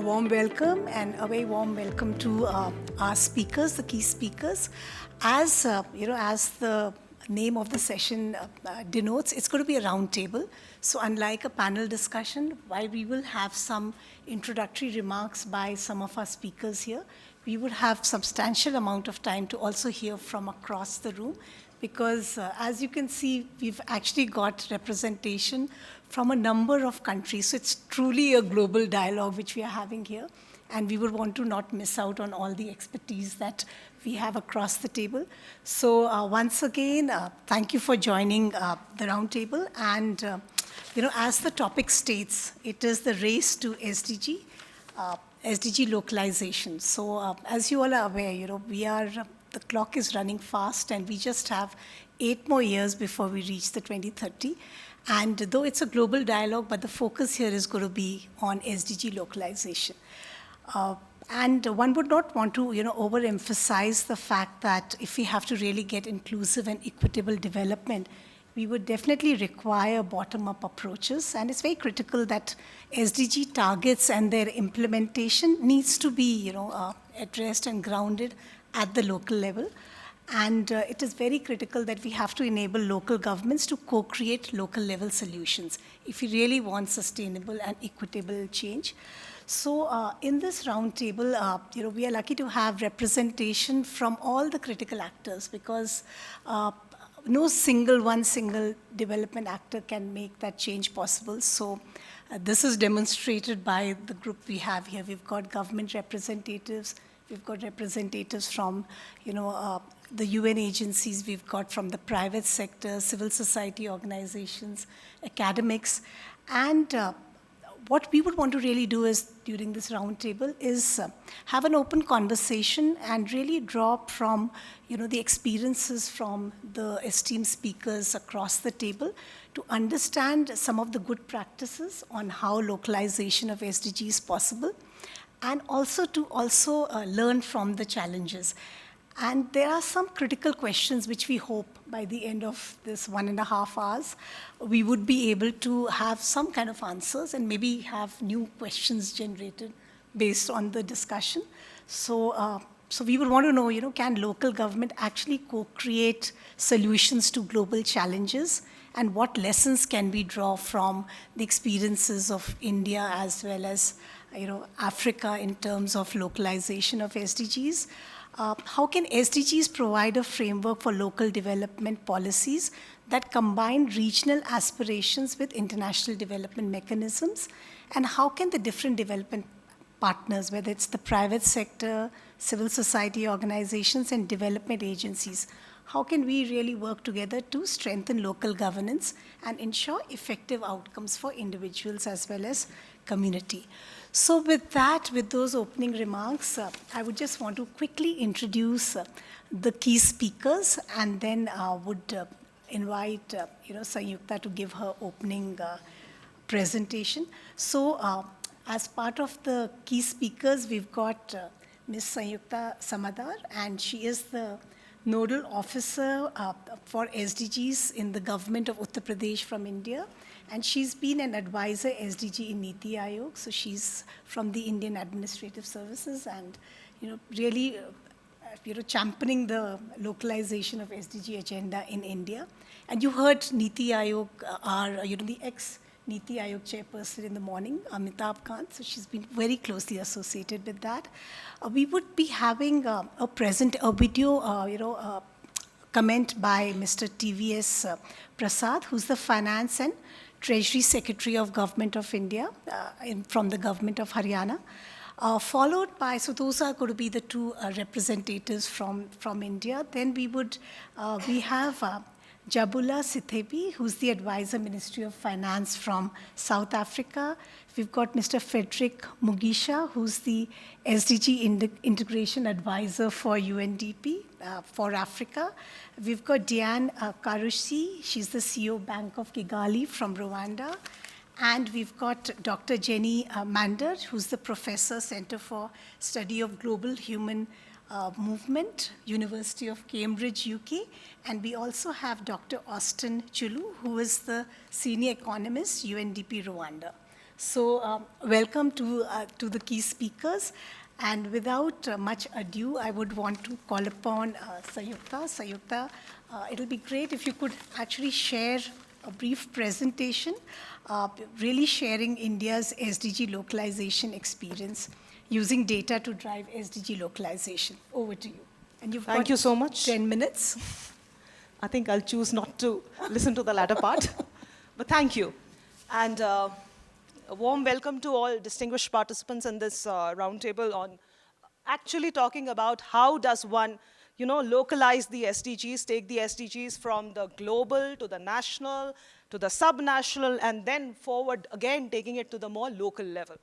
warm welcome and a very warm welcome to our speakers, the key speakers. As as the name of the session denotes, it's going to be a round table. So unlike a panel discussion, while we will have some introductory remarks by some of our speakers here, we would have substantial amount of time to also hear from across the room, because as you can see, we've actually got representation from a number of countries. So it's truly a global dialogue which we are having here. And we would want to not miss out on all the expertise that we have across the table. So once again, thank you for joining the roundtable. And as the topic states, it is the race to SDG, SDG localization. So as you all are aware, the clock is running fast, and we just have 8 more years before we reach the 2030. And though it's a global dialogue, but the focus here is going to be on SDG localization. And one would not want to, overemphasize the fact that if we have to really get inclusive and equitable development, we would definitely require bottom-up approaches. And it's very critical that SDG targets and their implementation needs to be, addressed and grounded at the local level. And it is very critical that we have to enable local governments to co-create local level solutions if we really want sustainable and equitable change. So in this roundtable, we are lucky to have representation from all the critical actors, because no single development actor can make that change possible. So this is demonstrated by the group we have here. We've got government representatives, we've got representatives from, the UN agencies, we've got from the private sector, civil society organizations, academics. And what we would want to really do is, during this roundtable, is have an open conversation and really draw from, the experiences from the esteemed speakers across the table to understand some of the good practices on how localization of SDG is possible, and also to learn from the challenges. And there are some critical questions which we hope by the end of this 1.5 hours, we would be able to have some kind of answers and maybe have new questions generated based on the discussion. So we would want to know, can local government actually co-create solutions to global challenges? And what lessons can we draw from the experiences of India as well as, Africa in terms of localization of SDGs? How can SDGs provide a framework for local development policies that combine regional aspirations with international development mechanisms? And how can the different development partners, whether it's the private sector, civil society organizations, and development agencies, how can we really work together to strengthen local governance and ensure effective outcomes for individuals as well as community? So with that, with those opening remarks, I would just want to quickly introduce the key speakers, and then would invite Sanyukta to give her opening presentation. So as part of the key speakers, we've got Ms. Sanyukta Samaddar, and she is the Nodal Officer for SDGs in the government of Uttar Pradesh from India. And she's been an advisor SDG in Niti Aayog, so she's from the Indian Administrative Services, and really championing the localization of SDG agenda in India. And you heard Niti Aayog, the ex-Niti Aayog chairperson in the morning, Amitabh Kant, so she's been very closely associated with that. We would be having a video, comment by Mr. TVS Prasad, who's the Finance and Treasury Secretary of Government of India from the government of Haryana, followed by, so those are going to be the two representatives from India. Then we have Njabulo Sithebe, who's the Advisor Ministry of Finance from South Africa. We've got Mr. Frederick Mugisha, who's the SDG Integration Advisor for UNDP for Africa. We've got Diane Karusisi, she's the CEO Bank of Kigali from Rwanda. And we've got Dr. Jenny Mander, who's the Professor, Center for Study of Global Human Movement, University of Cambridge, UK. And we also have Dr. Austin Chulu, who is the Senior Economist, UNDP Rwanda. So welcome to the key speakers. And without much ado, I would want to call upon Sanyukta. Sanyukta, it'll be great if you could actually share a brief presentation, really sharing India's SDG localization experience, using data to drive SDG localization. Over to you. And you've Thank you so much. 10 minutes. I think I'll choose not to listen to the latter part, but thank you. And a warm welcome to all distinguished participants in this roundtable on actually talking about how does one, localize the SDGs, take the SDGs from the global to the national, to the subnational, and then forward again, taking it to the more local level.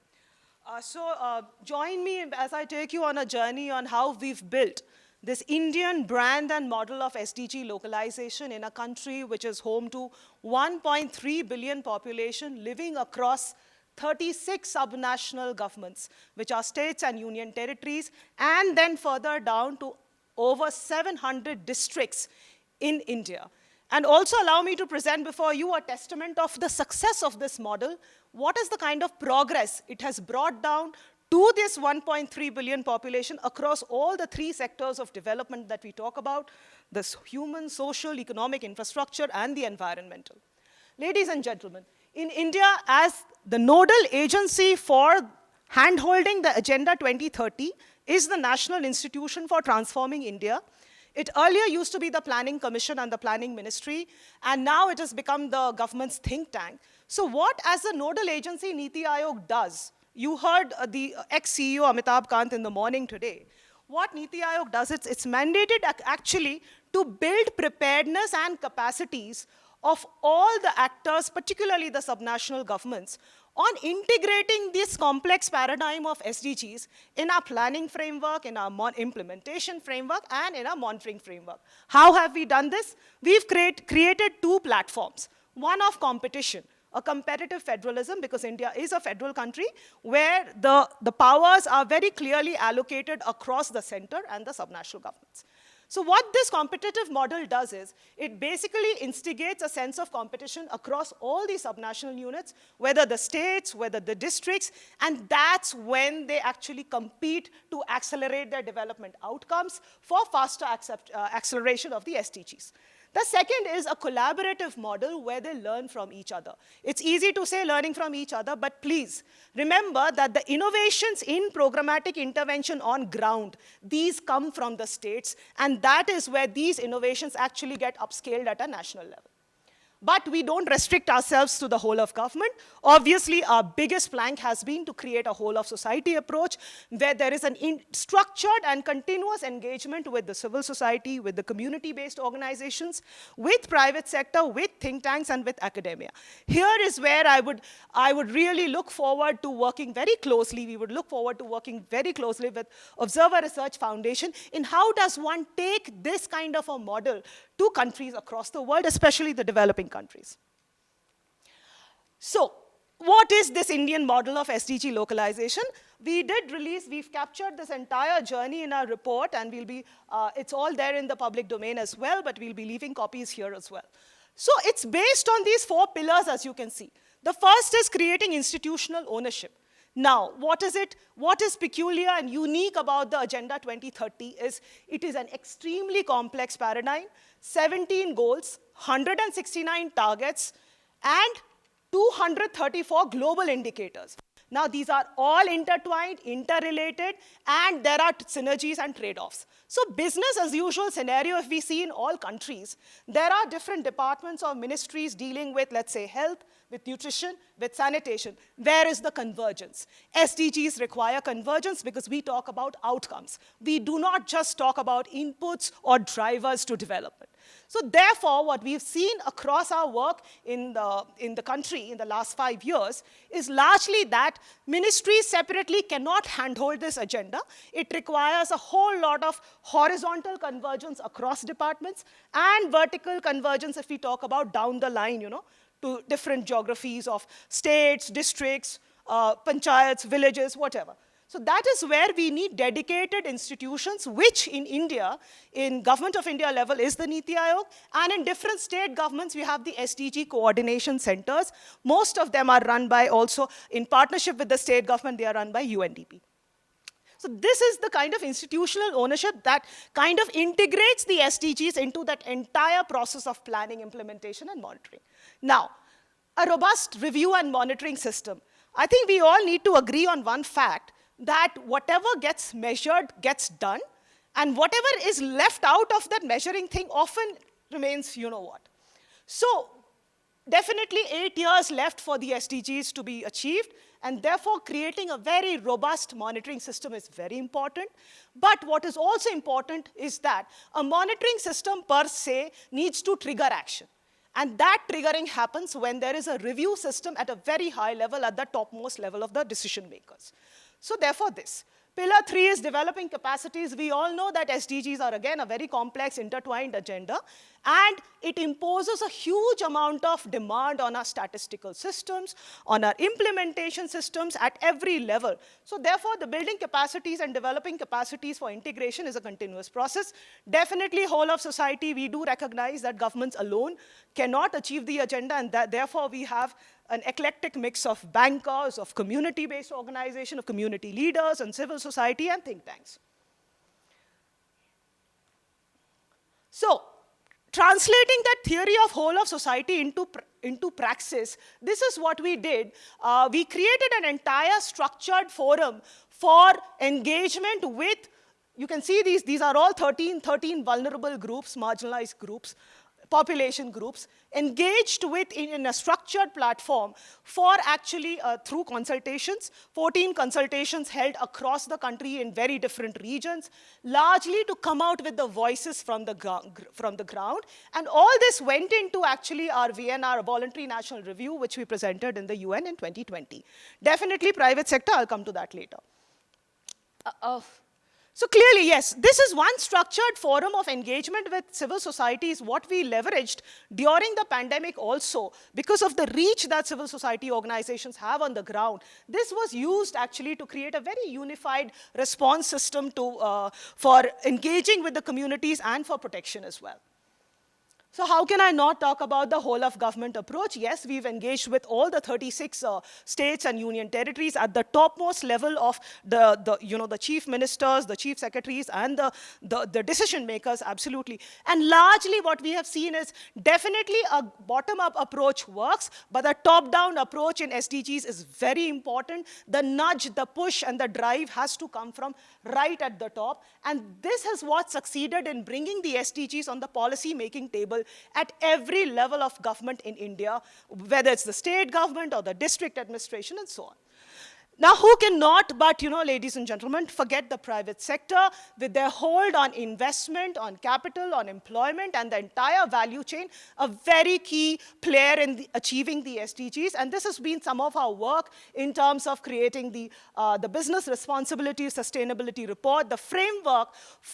So join me as I take you on a journey on how we've built this Indian brand and model of SDG localization in a country which is home to 1.3 billion population living across 36 subnational governments, which are states and union territories, and then further down to over 700 districts in India. And also allow me to present before you a testament of the success of this model. What is the kind of progress it has brought down to this 1.3 billion population across all the three sectors of development that we talk about, this human, social, economic infrastructure, and the environmental. Ladies and gentlemen, in India, as the nodal agency for handholding the Agenda 2030 is the National Institution for Transforming India. It earlier used to be the Planning Commission and the Planning Ministry, and now it has become the government's think tank. So what, as a nodal agency, Niti Aayog does, you heard the ex-CEO Amitabh Kant in the morning today. What Niti Aayog does, it's mandated actually to build preparedness and capacities of all the actors, particularly the subnational governments, on integrating this complex paradigm of SDGs in our planning framework, in our implementation framework, and in our monitoring framework. How have we done this? We've created two platforms. One of competition, a competitive federalism, because India is a federal country, where the powers are very clearly allocated across the center and the subnational governments. So what this competitive model does is, it basically instigates a sense of competition across all the subnational units, whether the states, whether the districts, and that's when they actually compete to accelerate their development outcomes for faster acceleration of the SDGs. The second is a collaborative model where they learn from each other. It's easy to say learning from each other, but please remember that the innovations in programmatic intervention on ground, these come from the states, and that is where these innovations actually get upscaled at a national level. But we don't restrict ourselves to the whole of government. Obviously, our biggest plank has been to create a whole of society approach where there is an structured and continuous engagement with the civil society, with the community-based organizations, with private sector, with think tanks, and with academia. Here is where I would really look forward to working very closely. We would look forward to working very closely with Observer Research Foundation in how does one take this kind of a model to countries across the world, especially the developing countries. So, what is this Indian model of SDG localization? We've captured this entire journey in our report, and it's all there in the public domain as well, but we'll be leaving copies here as well. So it's based on these four pillars, as you can see. The first is creating institutional ownership. Now, what is peculiar and unique about the Agenda 2030 is it is an extremely complex paradigm, 17 goals, 169 targets, and 234 global indicators. Now, these are all intertwined, interrelated, and there are synergies and trade-offs. So business as usual scenario, if we see in all countries, there are different departments or ministries dealing with, let's say, health, with nutrition, with sanitation. Where is the convergence? SDGs require convergence because we talk about outcomes. We do not just talk about inputs or drivers to development. So therefore, what we've seen across our work in the country in the last 5 years is largely that ministries separately cannot handhold this agenda. It requires a whole lot of horizontal convergence across departments and vertical convergence if we talk about down the line, to different geographies of states, districts, panchayats, villages, whatever. So that is where we need dedicated institutions, which in India, in Government of India level is the Niti Aayog, and in different state governments, we have the SDG coordination centers. Most of them are run by also, in partnership with the state government, they are run by UNDP. So this is the kind of institutional ownership that kind of integrates the SDGs into that entire process of planning, implementation, and monitoring. Now, a robust review and monitoring system. I think we all need to agree on one fact, that whatever gets measured gets done, and whatever is left out of that measuring thing often remains you know what. So definitely 8 years left for the SDGs to be achieved, and therefore creating a very robust monitoring system is very important. But what is also important is that a monitoring system per se needs to trigger action. And that triggering happens when there is a review system at a very high level, at the topmost level of the decision makers. So therefore this. Pillar 3 is developing capacities. We all know that SDGs are again a very complex, intertwined agenda, and it imposes a huge amount of demand on our statistical systems, on our implementation systems at every level. So therefore, the building capacities and developing capacities for integration is a continuous process. Definitely, whole of society, we do recognize that governments alone cannot achieve the agenda, and that therefore we have an eclectic mix of bankers, of community-based organization, of community leaders, and civil society, and think tanks. So, translating that theory of whole of society into praxis, this is what we did. We created an entire structured forum for engagement with, you can see these are all 13 vulnerable groups, marginalized groups, population groups, engaged with in a structured platform for actually through consultations, 14 consultations held across the country in very different regions, largely to come out with the voices from the ground. And all this went into actually our VNR, Voluntary National Review, which we presented in the UN in 2020. Definitely private sector, I'll come to that later. So clearly, yes, this is one structured forum of engagement with civil society is what we leveraged during the pandemic also, because of the reach that civil society organizations have on the ground. This was used actually to create a very unified response system for engaging with the communities and for protection as well. So how can I not talk about the whole of government approach? Yes, we've engaged with all the 36 states and union territories at the topmost level of the chief ministers, the chief secretaries, and the decision makers, absolutely. And largely what we have seen is definitely a bottom-up approach works, but the top-down approach in SDGs is very important. The nudge, the push, and the drive has to come from right at the top. And this is what succeeded in bringing the SDGs on the policy-making table at every level of government in India, whether it's the state government or the district administration and so on. Now, who cannot but, ladies and gentlemen, forget the private sector with their hold on investment, on capital, on employment, and the entire value chain, a very key player in achieving the SDGs. And this has been some of our work in terms of creating the Business Responsibility Sustainability Report, the framework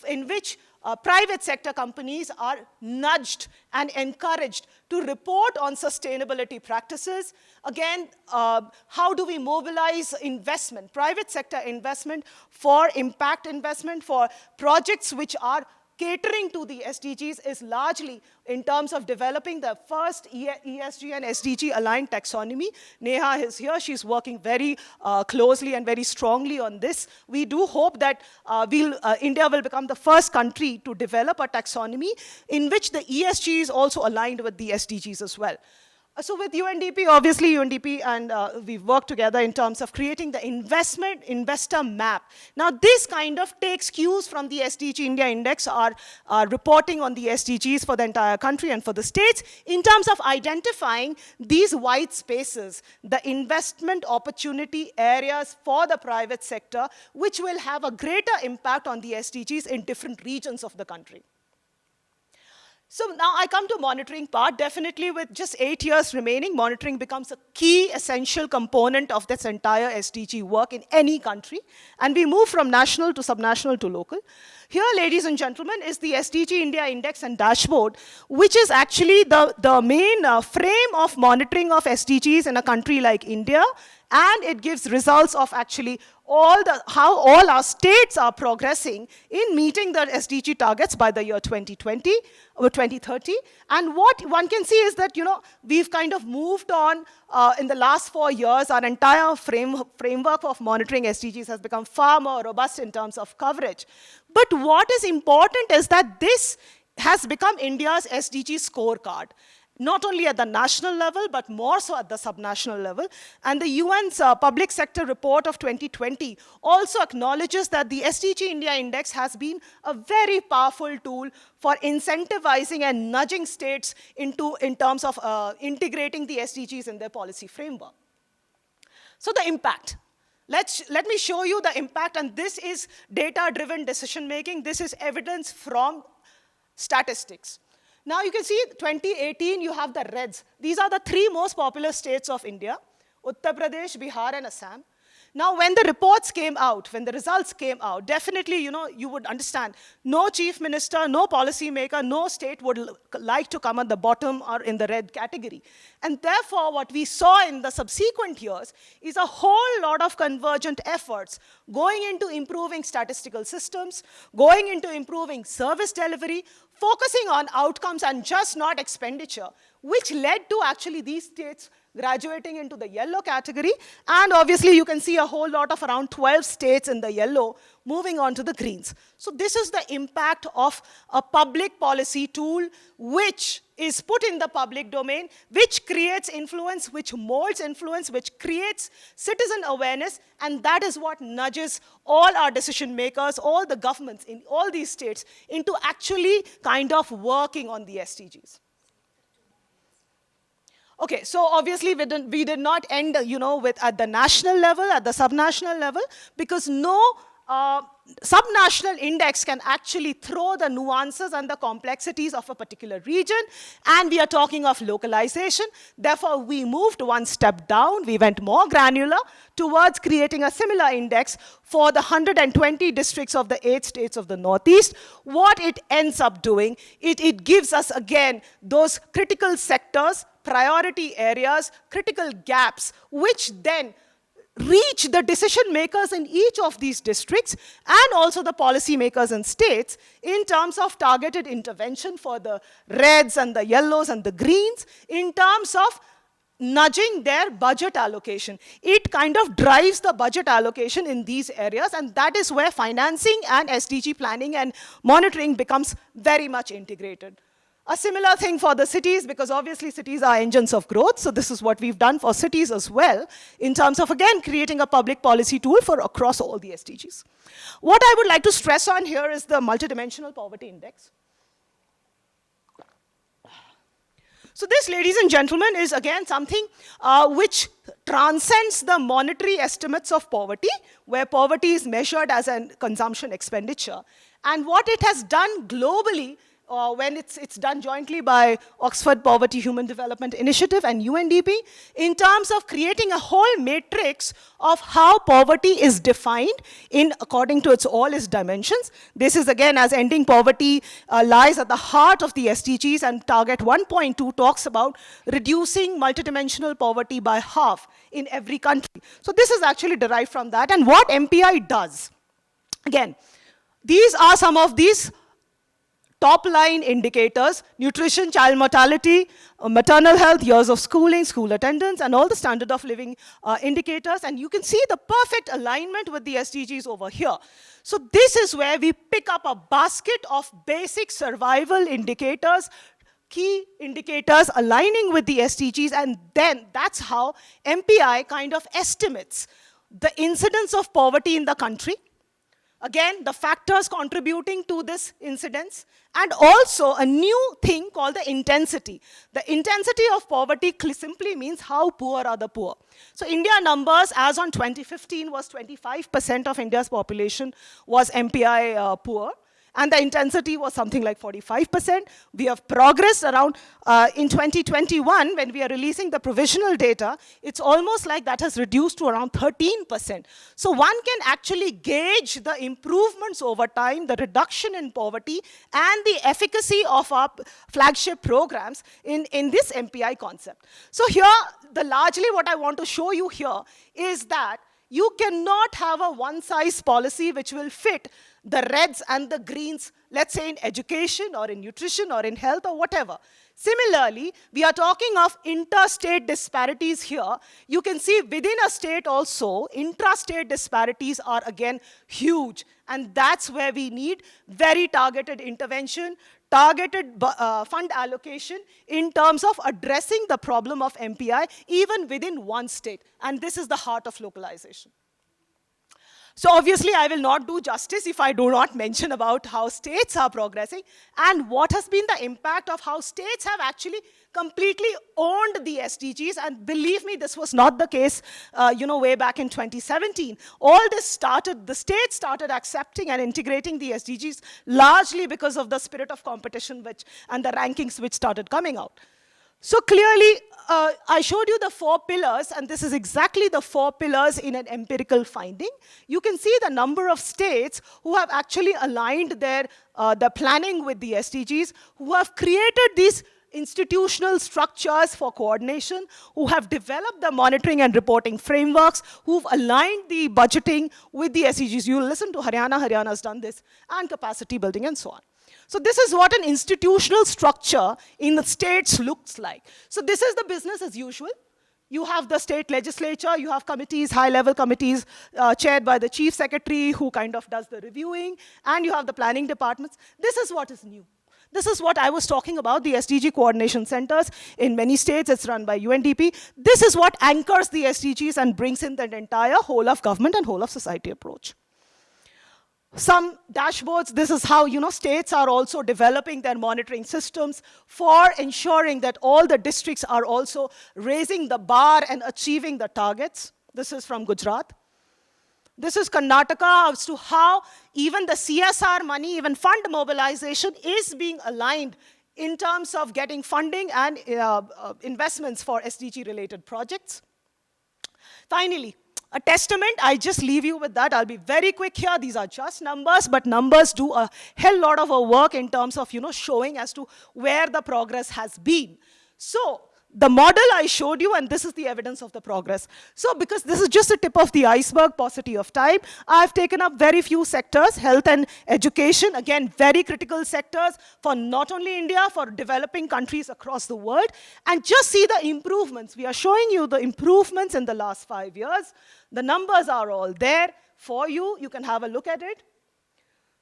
in which private sector companies are nudged and encouraged to report on sustainability practices. Again, how do we mobilize investment, private sector investment for impact investment, for projects which are catering to the SDGs is largely in terms of developing the first ESG and SDG aligned taxonomy. Neha is here. She's working very closely and very strongly on this. We do hope that India will become the first country to develop a taxonomy in which the ESG is also aligned with the SDGs as well. So with UNDP, obviously UNDP and we've worked together in terms of creating the investor map. Now this kind of takes cues from the SDG India Index, our reporting on the SDGs for the entire country and for the states in terms of identifying these white spaces, the investment opportunity areas for the private sector, which will have a greater impact on the SDGs in different regions of the country. So now I come to monitoring part. Definitely with just 8 years remaining, monitoring becomes a key essential component of this entire SDG work in any country. And we move from national to subnational to local. Here, ladies and gentlemen, is the SDG India Index and Dashboard, which is actually the main frame of monitoring of SDGs in a country like India and it gives results of actually how all our states are progressing in meeting the SDG targets by the year 2020 or 2030. And what one can see is that, we've kind of moved on in the last 4 years. Our entire framework of monitoring SDGs has become far more robust in terms of coverage. But what is important is that this has become India's SDG scorecard, not only at the national level, but more so at the subnational level. And the UN's Public Sector Report of 2020 also acknowledges that the SDG India Index has been a very powerful tool for incentivizing and nudging states in terms of integrating the SDGs in their policy framework. So the impact. Let me show you the impact, and this is data-driven decision-making. This is evidence from statistics. Now you can see 2018, you have the reds. These are the 3 most popular states of India: Uttar Pradesh, Bihar, and Assam. Now when the reports came out, when the results came out, definitely, you would understand, no chief minister, no policy maker, no state would like to come at the bottom or in the red category. And therefore, what we saw in the subsequent years is a whole lot of convergent efforts going into improving statistical systems, going into improving service delivery, focusing on outcomes and just not expenditure, which led to actually these states graduating into the yellow category. And obviously, you can see a whole lot of around 12 states in the yellow moving on to the greens. So this is the impact of a public policy tool which is put in the public domain, which creates influence, which molds influence, which creates citizen awareness, and that is what nudges all our decision makers, all the governments in all these states into actually kind of working on the SDGs. Okay, so obviously we did not end, with at the national level, at the subnational level, because no subnational index can actually throw the nuances and the complexities of a particular region, and we are talking of localization. Therefore, we moved one step down. We went more granular towards creating a similar index for the 120 districts of the 8 states of the Northeast. What it ends up doing, it gives us, again, those critical sectors, priority areas, critical gaps, which then reach the decision makers in each of these districts and also the policy makers in states in terms of targeted intervention for the reds and the yellows and the greens, in terms of nudging their budget allocation. It kind of drives the budget allocation in these areas, and that is where financing and SDG planning and monitoring becomes very much integrated. A similar thing for the cities, because obviously cities are engines of growth, so this is what we've done for cities as well, in terms of, again, creating a public policy tool for across all the SDGs. What I would like to stress on here is the multidimensional poverty index. So this, ladies and gentlemen, is again something which transcends the monetary estimates of poverty, where poverty is measured as a consumption expenditure. And what it has done globally, when it's done jointly by Oxford Poverty Human Development Initiative and UNDP, in terms of creating a whole matrix of how poverty is defined according to all its dimensions. This is, again, as ending poverty lies at the heart of the SDGs, and target 1.2 talks about reducing multidimensional poverty by half in every country. So this is actually derived from that. And what MPI does, again, these are some of these top-line indicators: nutrition, child mortality, maternal health, years of schooling, school attendance, and all the standard of living indicators. And you can see the perfect alignment with the SDGs over here. So this is where we pick up a basket of basic survival indicators, key indicators aligning with the SDGs, and then that's how MPI kind of estimates the incidence of poverty in the country. Again, the factors contributing to this incidence, and also a new thing called the intensity. The intensity of poverty simply means how poor are the poor. So India numbers, as on 2015, was 25% of India's population was MPI poor. and the intensity was something like 45%. We have progressed around, in 2021, when we are releasing the provisional data, it's almost like that has reduced to around 13%. So one can actually gauge the improvements over time, the reduction in poverty, and the efficacy of our flagship programs in this MPI concept. So here, largely what I want to show you here is that you cannot have a one-size policy which will fit the reds and the greens, let's say in education or in nutrition or in health or whatever. Similarly, we are talking of interstate disparities here. You can see within a state also, intrastate disparities are again huge. And that's where we need very targeted intervention, targeted fund allocation in terms of addressing the problem of MPI even within one state. And this is the heart of localization. So obviously, I will not do justice if I do not mention about how states are progressing and what has been the impact of how states have actually completely owned the SDGs. And believe me, this was not the case, way back in 2017. All this started, the states started accepting and integrating the SDGs largely because of the spirit of competition and the rankings which started coming out. So clearly, I showed you the 4 pillars, and this is exactly the 4 pillars in an empirical finding. You can see the number of states who have actually aligned their the planning with the SDGs, who have created these institutional structures for coordination, who have developed the monitoring and reporting frameworks, who've aligned the budgeting with the SDGs. You'll listen to Haryana, Haryana has done this, and capacity building and so on. So this is what an institutional structure in the states looks like. So this is the business as usual. You have the state legislature, you have committees, high-level committees chaired by the chief secretary who kind of does the reviewing, and you have the planning departments. This is what is new. This is what I was talking about, the SDG coordination centers. In many states, it's run by UNDP. This is what anchors the SDGs and brings in the entire whole of government and whole of society approach. Some dashboards, this is how states are also developing their monitoring systems for ensuring that all the districts are also raising the bar and achieving the targets. This is from Gujarat. This is Karnataka as to how even the CSR money, even fund mobilization is being aligned in terms of getting funding and investments for SDG-related projects. Finally, a testament, I just leave you with that. I'll be very quick here. These are just numbers, but numbers do a hell lot of work in terms of showing as to where the progress has been. So the model I showed you, and this is the evidence of the progress. So because this is just the tip of the iceberg, paucity of time, I've taken up very few sectors, health and education, again, very critical sectors for not only India, for developing countries across the world, and just see the improvements. We are showing you the improvements in the last 5 years. The numbers are all there for you. You can have a look at it.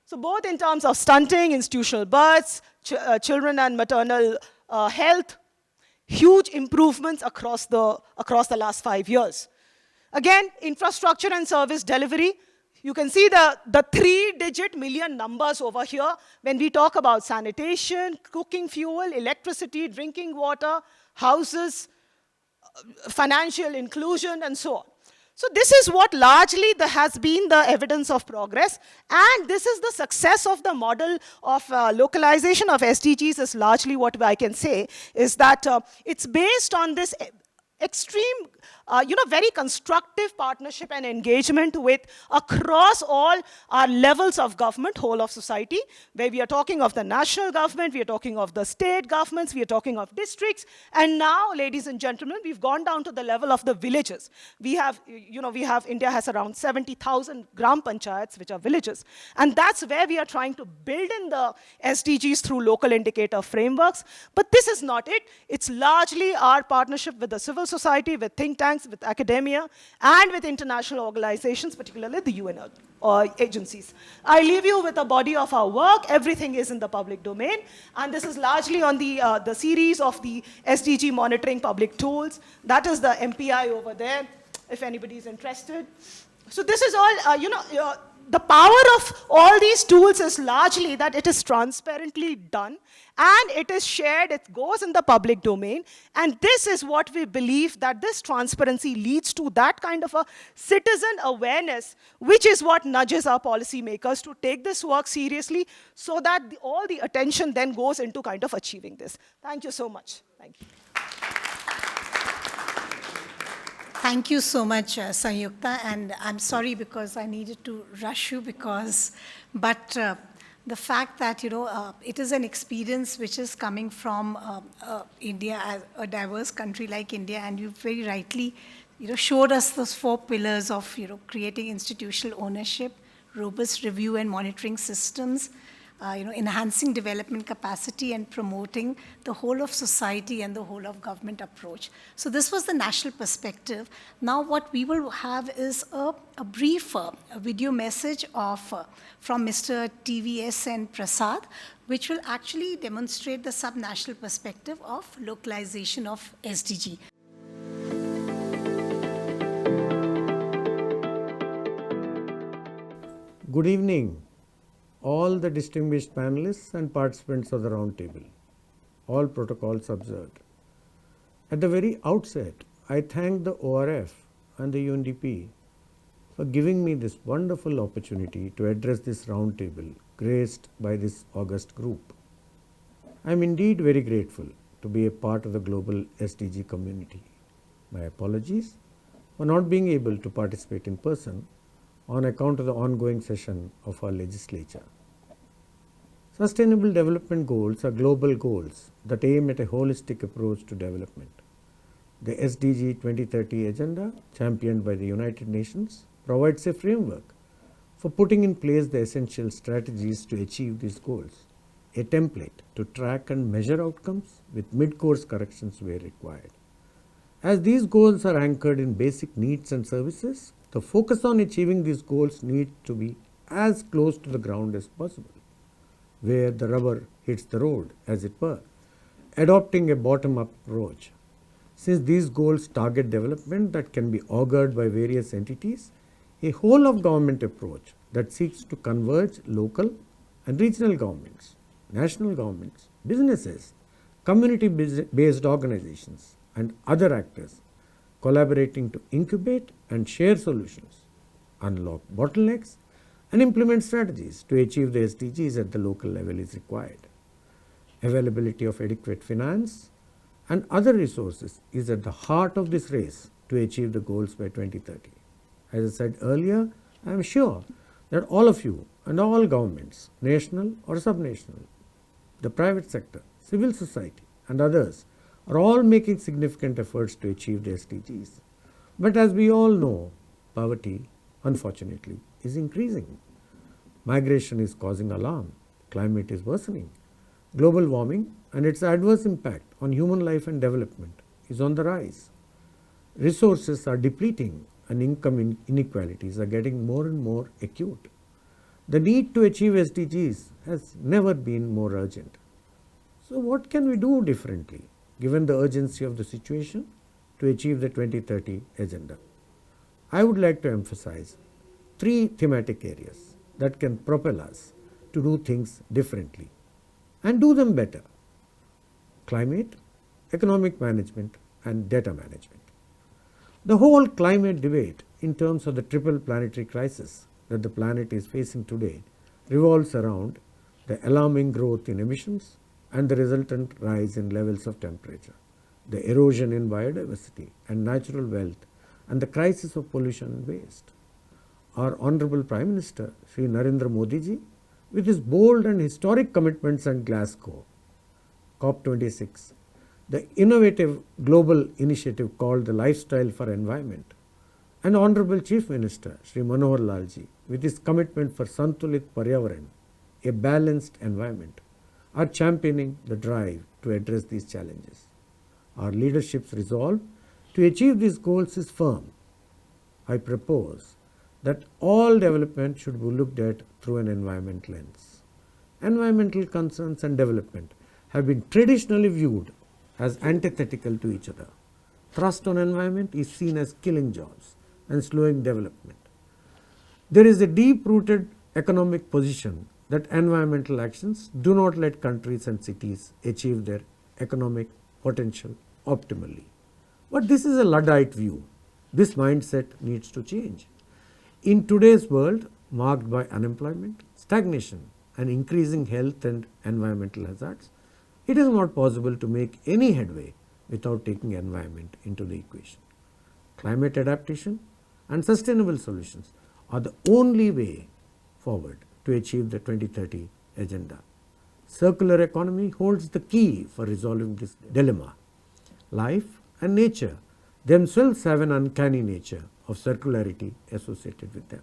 So both in terms of stunting, institutional births, children and maternal health, huge improvements across the last 5 years. Again, infrastructure and service delivery. You can see the 3-digit million numbers over here when we talk about sanitation, cooking fuel, electricity, drinking water, houses, financial inclusion, and so on. So this is what largely has been the evidence of progress, and this is the success of the model of localization of SDGs is largely what I can say, is that it's based on this extreme, very constructive partnership and engagement with across all our levels of government, whole of society, where we are talking of the national government, we are talking of the state governments, we are talking of districts, and now, ladies and gentlemen, we've gone down to the level of the villages. India has around 70,000 gram panchayats, which are villages, and that's where we are trying to build in the SDGs through local indicator frameworks. But this is not it. It's largely our partnership with the civil society, with think tanks, with academia, and with international organizations, particularly the UN agencies. I leave you with a body of our work. Everything is in the public domain, and this is largely on the series of the SDG monitoring public tools. That is the MPI over there, if anybody is interested. So this is all, the power of all these tools is largely that it is transparently done and it is shared, it goes in the public domain. And this is what we believe, that this transparency leads to that kind of a citizen awareness, which is what nudges our policymakers to take this work seriously, so that all the attention then goes into kind of achieving this. Thank you so much. Thank you. Thank you so much, Sanyukta, and I'm sorry because I needed to rush you but the fact that, it is an experience which is coming from India, as a diverse country like India, and you very rightly, showed us those 4 pillars of, creating institutional ownership, robust review and monitoring systems, enhancing development capacity and promoting the whole of society and the whole of government approach. So this was the national perspective. Now what we will have is a brief video message from Mr. TVS and Prasad, which will actually demonstrate the sub-national perspective of localization of SDG. Good evening, all the distinguished panelists and participants of the roundtable, all protocols observed. At the very outset, I thank the ORF and the UNDP for giving me this wonderful opportunity to address this roundtable graced by this august group. I am indeed very grateful to be a part of the global SDG community. My apologies for not being able to participate in person on account of the ongoing session of our legislature. Sustainable Development Goals are global goals that aim at a holistic approach to development. The SDG 2030 agenda, championed by the United Nations, provides a framework for putting in place the essential strategies to achieve these goals, a template to track and measure outcomes with mid-course corrections where required. As these goals are anchored in basic needs and services, the focus on achieving these goals needs to be as close to the ground as possible, where the rubber hits the road, as it were, adopting a bottom-up approach. Since these goals target development that can be augured by various entities, a whole-of-government approach that seeks to converge local and regional governments, national governments, businesses, community-based organizations, and other actors collaborating to incubate and share solutions, unlock bottlenecks, and implement strategies to achieve the SDGs at the local level is required. Availability of adequate finance and other resources is at the heart of this race to achieve the goals by 2030. As I said earlier, I am sure that all of you and all governments, national or subnational, the private sector, civil society, and others are all making significant efforts to achieve the SDGs. But as we all know, poverty, unfortunately, is increasing. Migration is causing alarm. Climate is worsening. Global warming and its adverse impact on human life and development is on the rise. Resources are depleting and income inequalities are getting more and more acute. The need to achieve SDGs has never been more urgent. So what can we do differently, given the urgency of the situation, to achieve the 2030 agenda? I would like to emphasize 3 thematic areas that can propel us to do things differently and do them better: climate, economic management, and data management. The whole climate debate in terms of the triple planetary crisis that the planet is facing today revolves around the alarming growth in emissions and the resultant rise in levels of temperature, the erosion in biodiversity and natural wealth, and the crisis of pollution and waste. Our Honorable Prime Minister, Sri Narendra Modi ji, with his bold and historic commitments at Glasgow, COP26, the innovative global initiative called the Lifestyle for Environment, and Honorable Chief Minister, Sri Manohar Lal ji, with his commitment for Santulit Paryavaran, a balanced environment, are championing the drive to address these challenges. Our leadership's resolve to achieve these goals is firm. I propose that all development should be looked at through an environment lens. Environmental concerns and development have been traditionally viewed as antithetical to each other. Thrust on environment is seen as killing jobs and slowing development. There is a deep-rooted economic position that environmental actions do not let countries and cities achieve their economic potential optimally. But this is a Luddite view. This mindset needs to change. In today's world, marked by unemployment, stagnation, and increasing health and environmental hazards, it is not possible to make any headway without taking environment into the equation. Climate adaptation and sustainable solutions are the only way forward to achieve the 2030 agenda. Circular economy holds the key for resolving this dilemma. Life and nature themselves have an uncanny nature of circularity associated with them.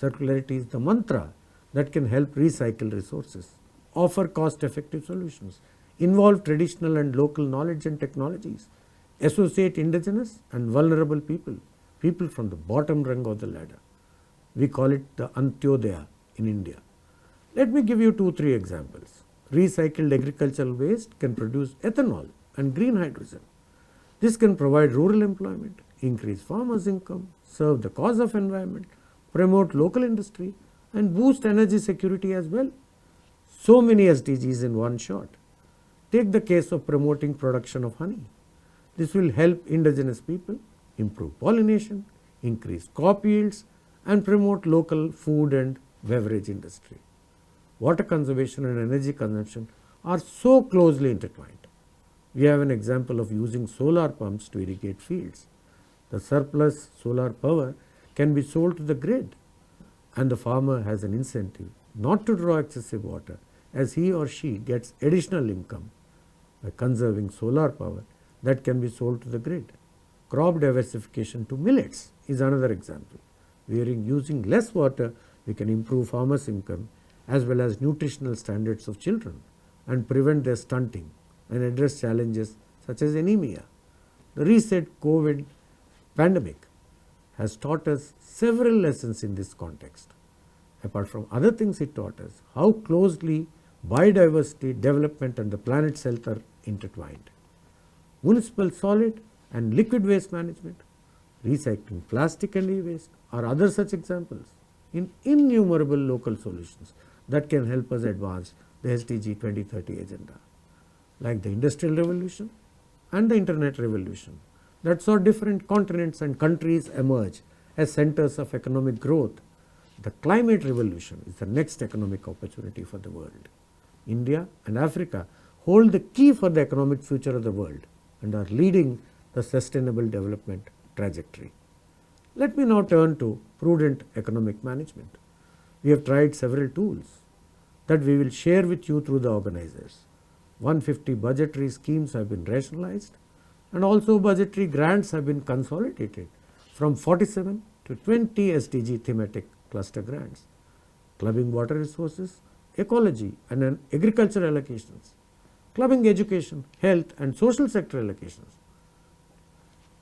Circularity is the mantra that can help recycle resources, offer cost-effective solutions, involve traditional and local knowledge and technologies, associate indigenous and vulnerable people from the bottom rung of the ladder. We call it the Antyodaya in India. Let me give you 2-3 examples. Recycled agricultural waste can produce ethanol and green hydrogen. This can provide rural employment, increase farmers' income, serve the cause of environment, promote local industry, and boost energy security as well. So many SDGs in one shot. Take the case of promoting production of honey. This will help indigenous people improve pollination, increase crop yields, and promote local food and beverage industry. Water conservation and energy consumption are so closely intertwined. We have an example of using solar pumps to irrigate fields. The surplus solar power can be sold to the grid, and the farmer has an incentive not to draw excessive water as he or she gets additional income by conserving solar power that can be sold to the grid. Crop diversification to millets is another example. Using less water, we can improve farmers' income as well as nutritional standards of children and prevent their stunting and address challenges such as anemia. The recent COVID pandemic has taught us several lessons in this context. Apart from other things, it taught us how closely biodiversity, development, and the planet's health are intertwined. Municipal solid and liquid waste management, recycling plastic and e-waste are other such examples in innumerable local solutions that can help us advance the SDG 2030 agenda. Like the Industrial Revolution and the Internet Revolution that saw different continents and countries emerge as centers of economic growth, the Climate Revolution is the next economic opportunity for the world. India and Africa hold the key for the economic future of the world and are leading the sustainable development trajectory. Let me now turn to prudent economic management. We have tried several tools that we will share with you through the organizers. 150 budgetary schemes have been rationalized, and also budgetary grants have been consolidated from 47 to 20 SDG thematic cluster grants, clubbing water resources, ecology and agriculture allocations, clubbing education, health and social sector allocations.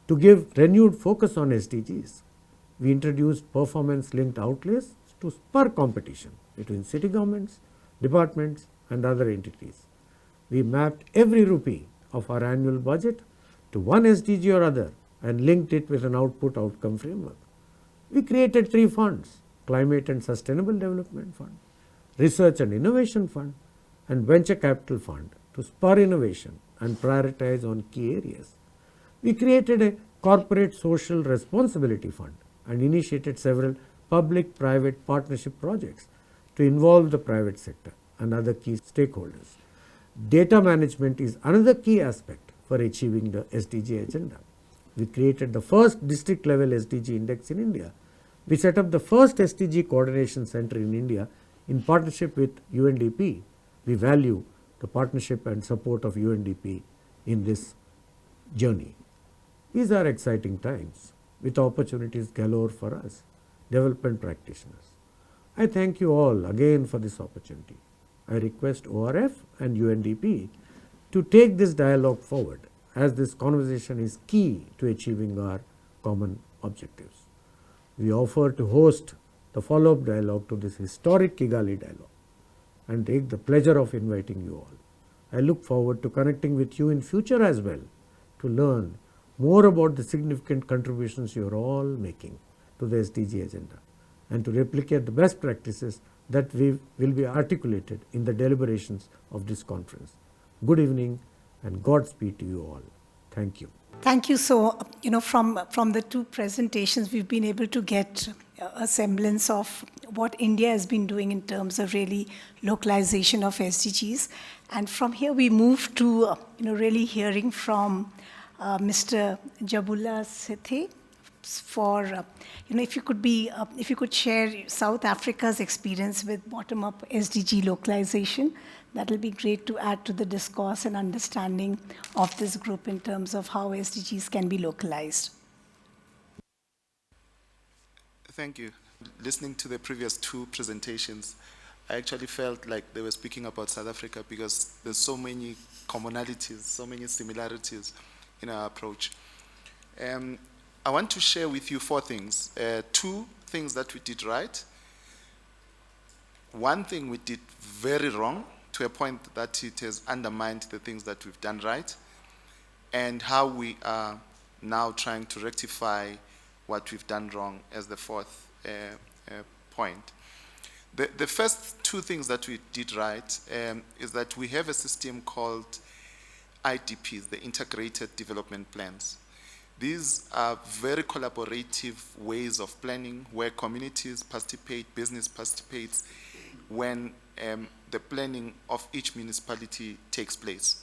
To give renewed focus on SDGs, we introduced performance-linked outlays to spur competition between city governments, departments and other entities. We mapped every rupee of our annual budget to one SDG or other and linked it with an output-outcome framework. We created 3 funds: Climate and Sustainable Development Fund, Research and Innovation Fund, and Venture Capital Fund to spur innovation and prioritize on key areas. We created a Corporate Social Responsibility Fund and initiated several public-private partnership projects to involve the private sector and other key stakeholders. Data management is another key aspect for achieving the SDG agenda. We created the first district-level SDG index in India. We set up the first SDG coordination center in India in partnership with UNDP. We value the partnership and support of UNDP in this journey. These are exciting times with opportunities galore for us, development practitioners. I thank you all again for this opportunity. I request ORF and UNDP to take this dialogue forward, as this conversation is key to achieving our common objectives. We offer to host the follow-up dialogue to this historic Kigali dialogue and take the pleasure of inviting you all. I look forward to connecting with you in future as well to learn more about the significant contributions you are all making to the SDG agenda. and to replicate the best practices that will be articulated in the deliberations of this conference. Good evening and Godspeed to you all. Thank you. Thank you. So, from the two presentations, we've been able to get a semblance of what India has been doing in terms of really localization of SDGs. And from here, we move to, really hearing from Mr. Njabulo Sithebe for, if you could share South Africa's experience with bottom-up SDG localization. That will be great to add to the discourse and understanding of this group in terms of how SDGs can be localized. Thank you. Listening to the previous two presentations, I actually felt like they were speaking about South Africa because there's so many commonalities, so many similarities in our approach. I want to share with you four things. Two things that we did right. One thing we did very wrong, to a point that it has undermined the things that we've done right, and how we are now trying to rectify what we've done wrong as the fourth point. The first two things that we did right is that we have a system called IDPs, the Integrated Development Plans. These are very collaborative ways of planning where communities participate, business participates, when the planning of each municipality takes place.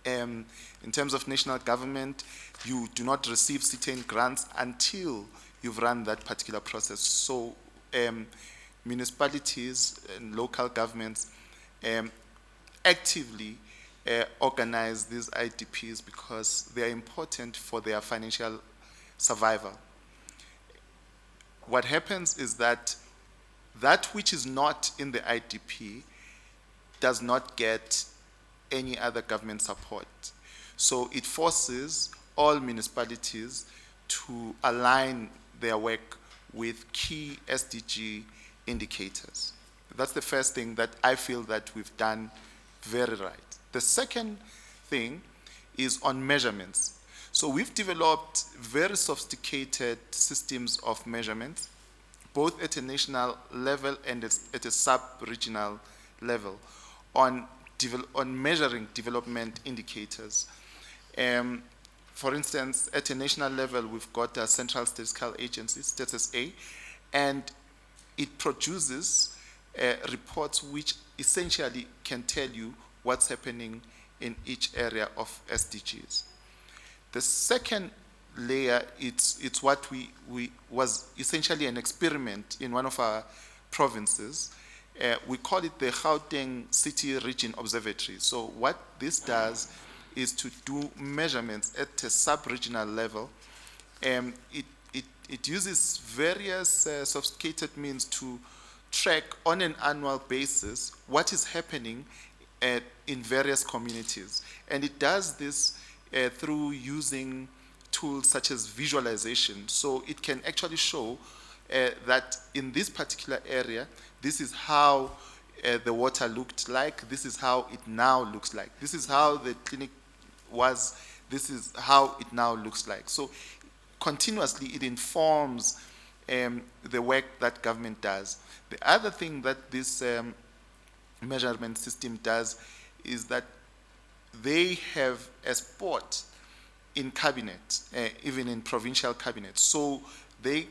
In terms of national government, you do not receive certain grants until you've run that particular process. So municipalities and local governments actively organize these IDPs because they are important for their financial survival. What happens is that which is not in the IDP does not get any other government support. So it forces all municipalities to align their work with key SDG indicators. That's the first thing that I feel that we've done very right. The second thing is on measurements. So we've developed very sophisticated systems of measurements, both at a national level and at a sub-regional level, on measuring development indicators. For instance, at a national level, we've got a Central Statistical Agency, StatSA, and it produces reports which essentially can tell you what's happening in each area of SDGs. The second layer, it's what was essentially an experiment in one of our provinces. We call it the Gauteng City Region Observatory. So what this does is to do measurements at a sub-regional level. It uses various sophisticated means to track on an annual basis what is happening in various communities. And it does this through using tools such as visualization. So it can actually show that in this particular area, this is how the water looked like, this is how it now looks like, this is how the clinic was, this is how it now looks like. So continuously it informs the work that government does. The other thing that this measurement system does is that they have a spot in cabinet, even in provincial cabinet. So the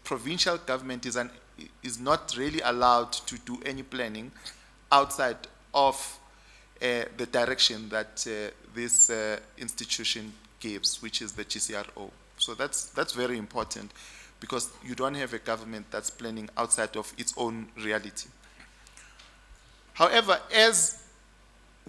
provincial government is not really allowed to do any planning outside of the direction that this institution gives, which is the GCRO. So that's very important, because you don't have a government that's planning outside of its own reality. However, as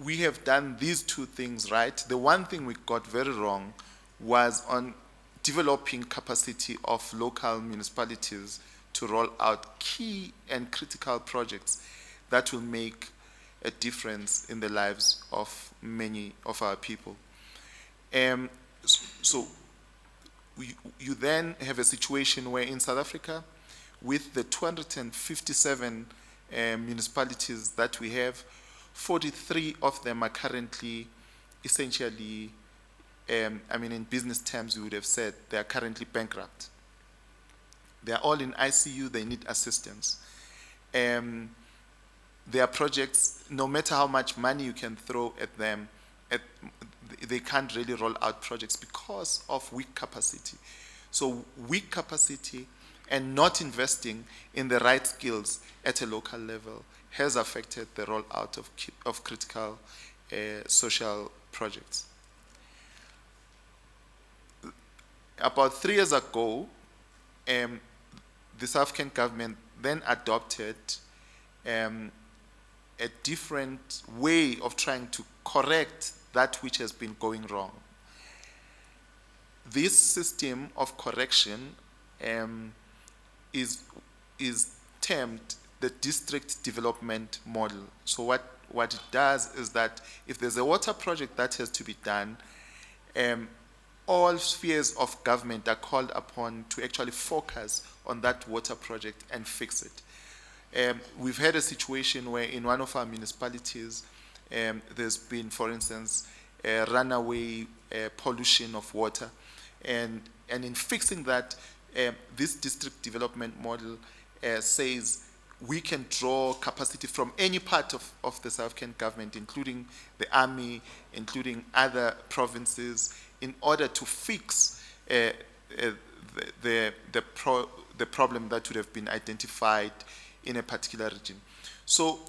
we have done these two things right, the one thing we got very wrong was on developing capacity of local municipalities to roll out key and critical projects that will make a difference in the lives of many of our people. So you then have a situation where in South Africa, with the 257 municipalities that we have, 43 of them are currently essentially, in business terms, we would have said they are currently bankrupt. They are all in ICU, they need assistance. There are projects, no matter how much money you can throw at them, they can't really roll out projects because of weak capacity. So weak capacity and not investing in the right skills at a local level has affected the rollout of critical social projects. About 3 years ago, the South African government then adopted a different way of trying to correct that which has been going wrong. This system of correction is termed the district development model. So what it does is that if there's a water project that has to be done, all spheres of government are called upon to actually focus on that water project and fix it. We've had a situation where in one of our municipalities, there's been, for instance, a runaway pollution of water. And in fixing that, this district development model says we can draw capacity from any part of the South African government, including the army, including other provinces, in order to fix the problem that would have been identified in a particular region. So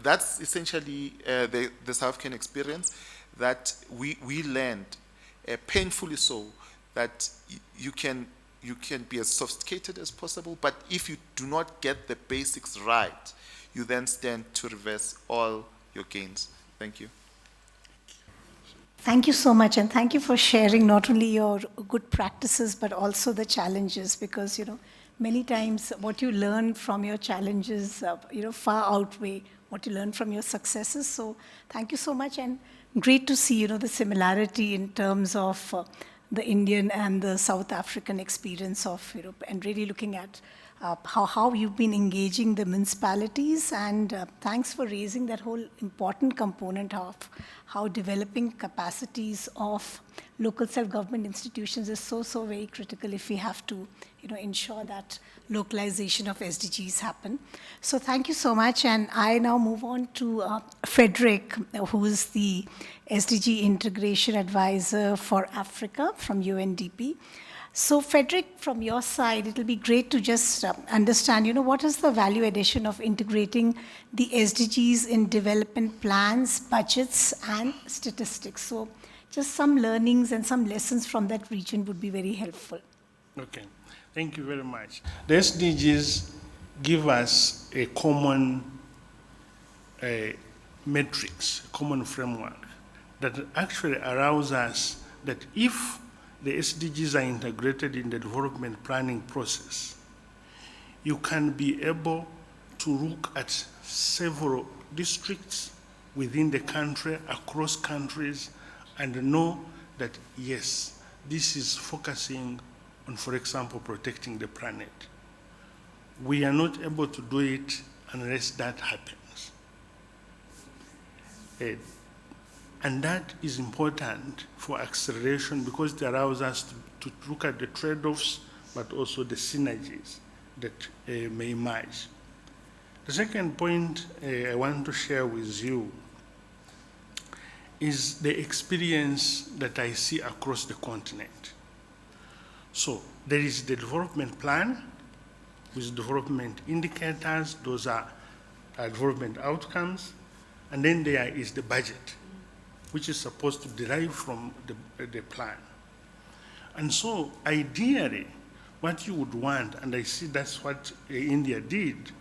that's essentially the South African experience, that we learned, painfully so, that you can be as sophisticated as possible, but if you do not get the basics right, you then stand to reverse all your gains. Thank you. Thank you so much, and thank you for sharing not only your good practices, but also the challenges, because, many times what you learn from your challenges, far outweigh what you learn from your successes. So thank you so much, and great to see, the similarity in terms of the Indian and the South African experience of Europe, and really looking at how you've been engaging the municipalities, and thanks for raising that whole important component of how developing capacities of local self-government institutions is so very critical if we have to ensure that localization of SDGs happen. So thank you so much, and I now move on to Frederick, who is the SDG Integration Advisor for Africa from UNDP. So Frederick, from your side, it'll be great to just understand, what is the value addition of integrating the SDGs in development plans, budgets, and statistics. So just some learnings and some lessons from that region would be very helpful. Okay, thank you very much. The SDGs give us a common matrix, a common framework that actually allows us that if the SDGs are integrated in the development planning process, you can be able to look at several districts within the country, across countries, and know that, yes, this is focusing on, for example, protecting the planet. We are not able to do it unless that happens. And that is important for acceleration because it allows us to look at the trade-offs, but also the synergies that may emerge. The second point I want to share with you is the experience that I see across the continent. So there is the development plan with development indicators, those are development outcomes, and then there is the budget, which is supposed to derive from the plan. And so ideally, what you would want, and I see that's what India did,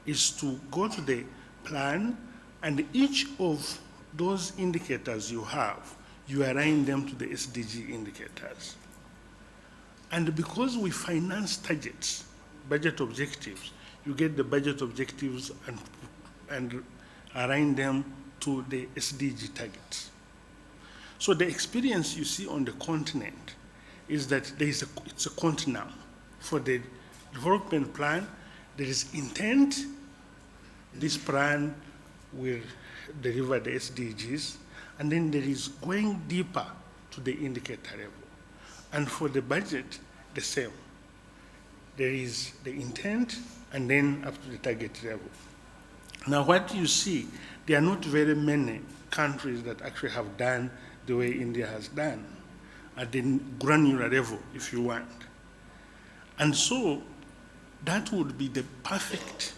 is to go to the plan, and each of those indicators you have, you align them to the SDG indicators. And because we finance targets, budget objectives, you get the budget objectives and align them to the SDG targets. So the experience you see on the continent is that it's a continuum. For the development plan, there is intent. This plan will deliver the SDGs, and then there is going deeper to the indicator level. And for the budget, the same. there is the intent, and then up to the target level. Now, what you see, there are not very many countries that actually have done the way India has done, at the granular level, if you want. And so, that would be the perfect,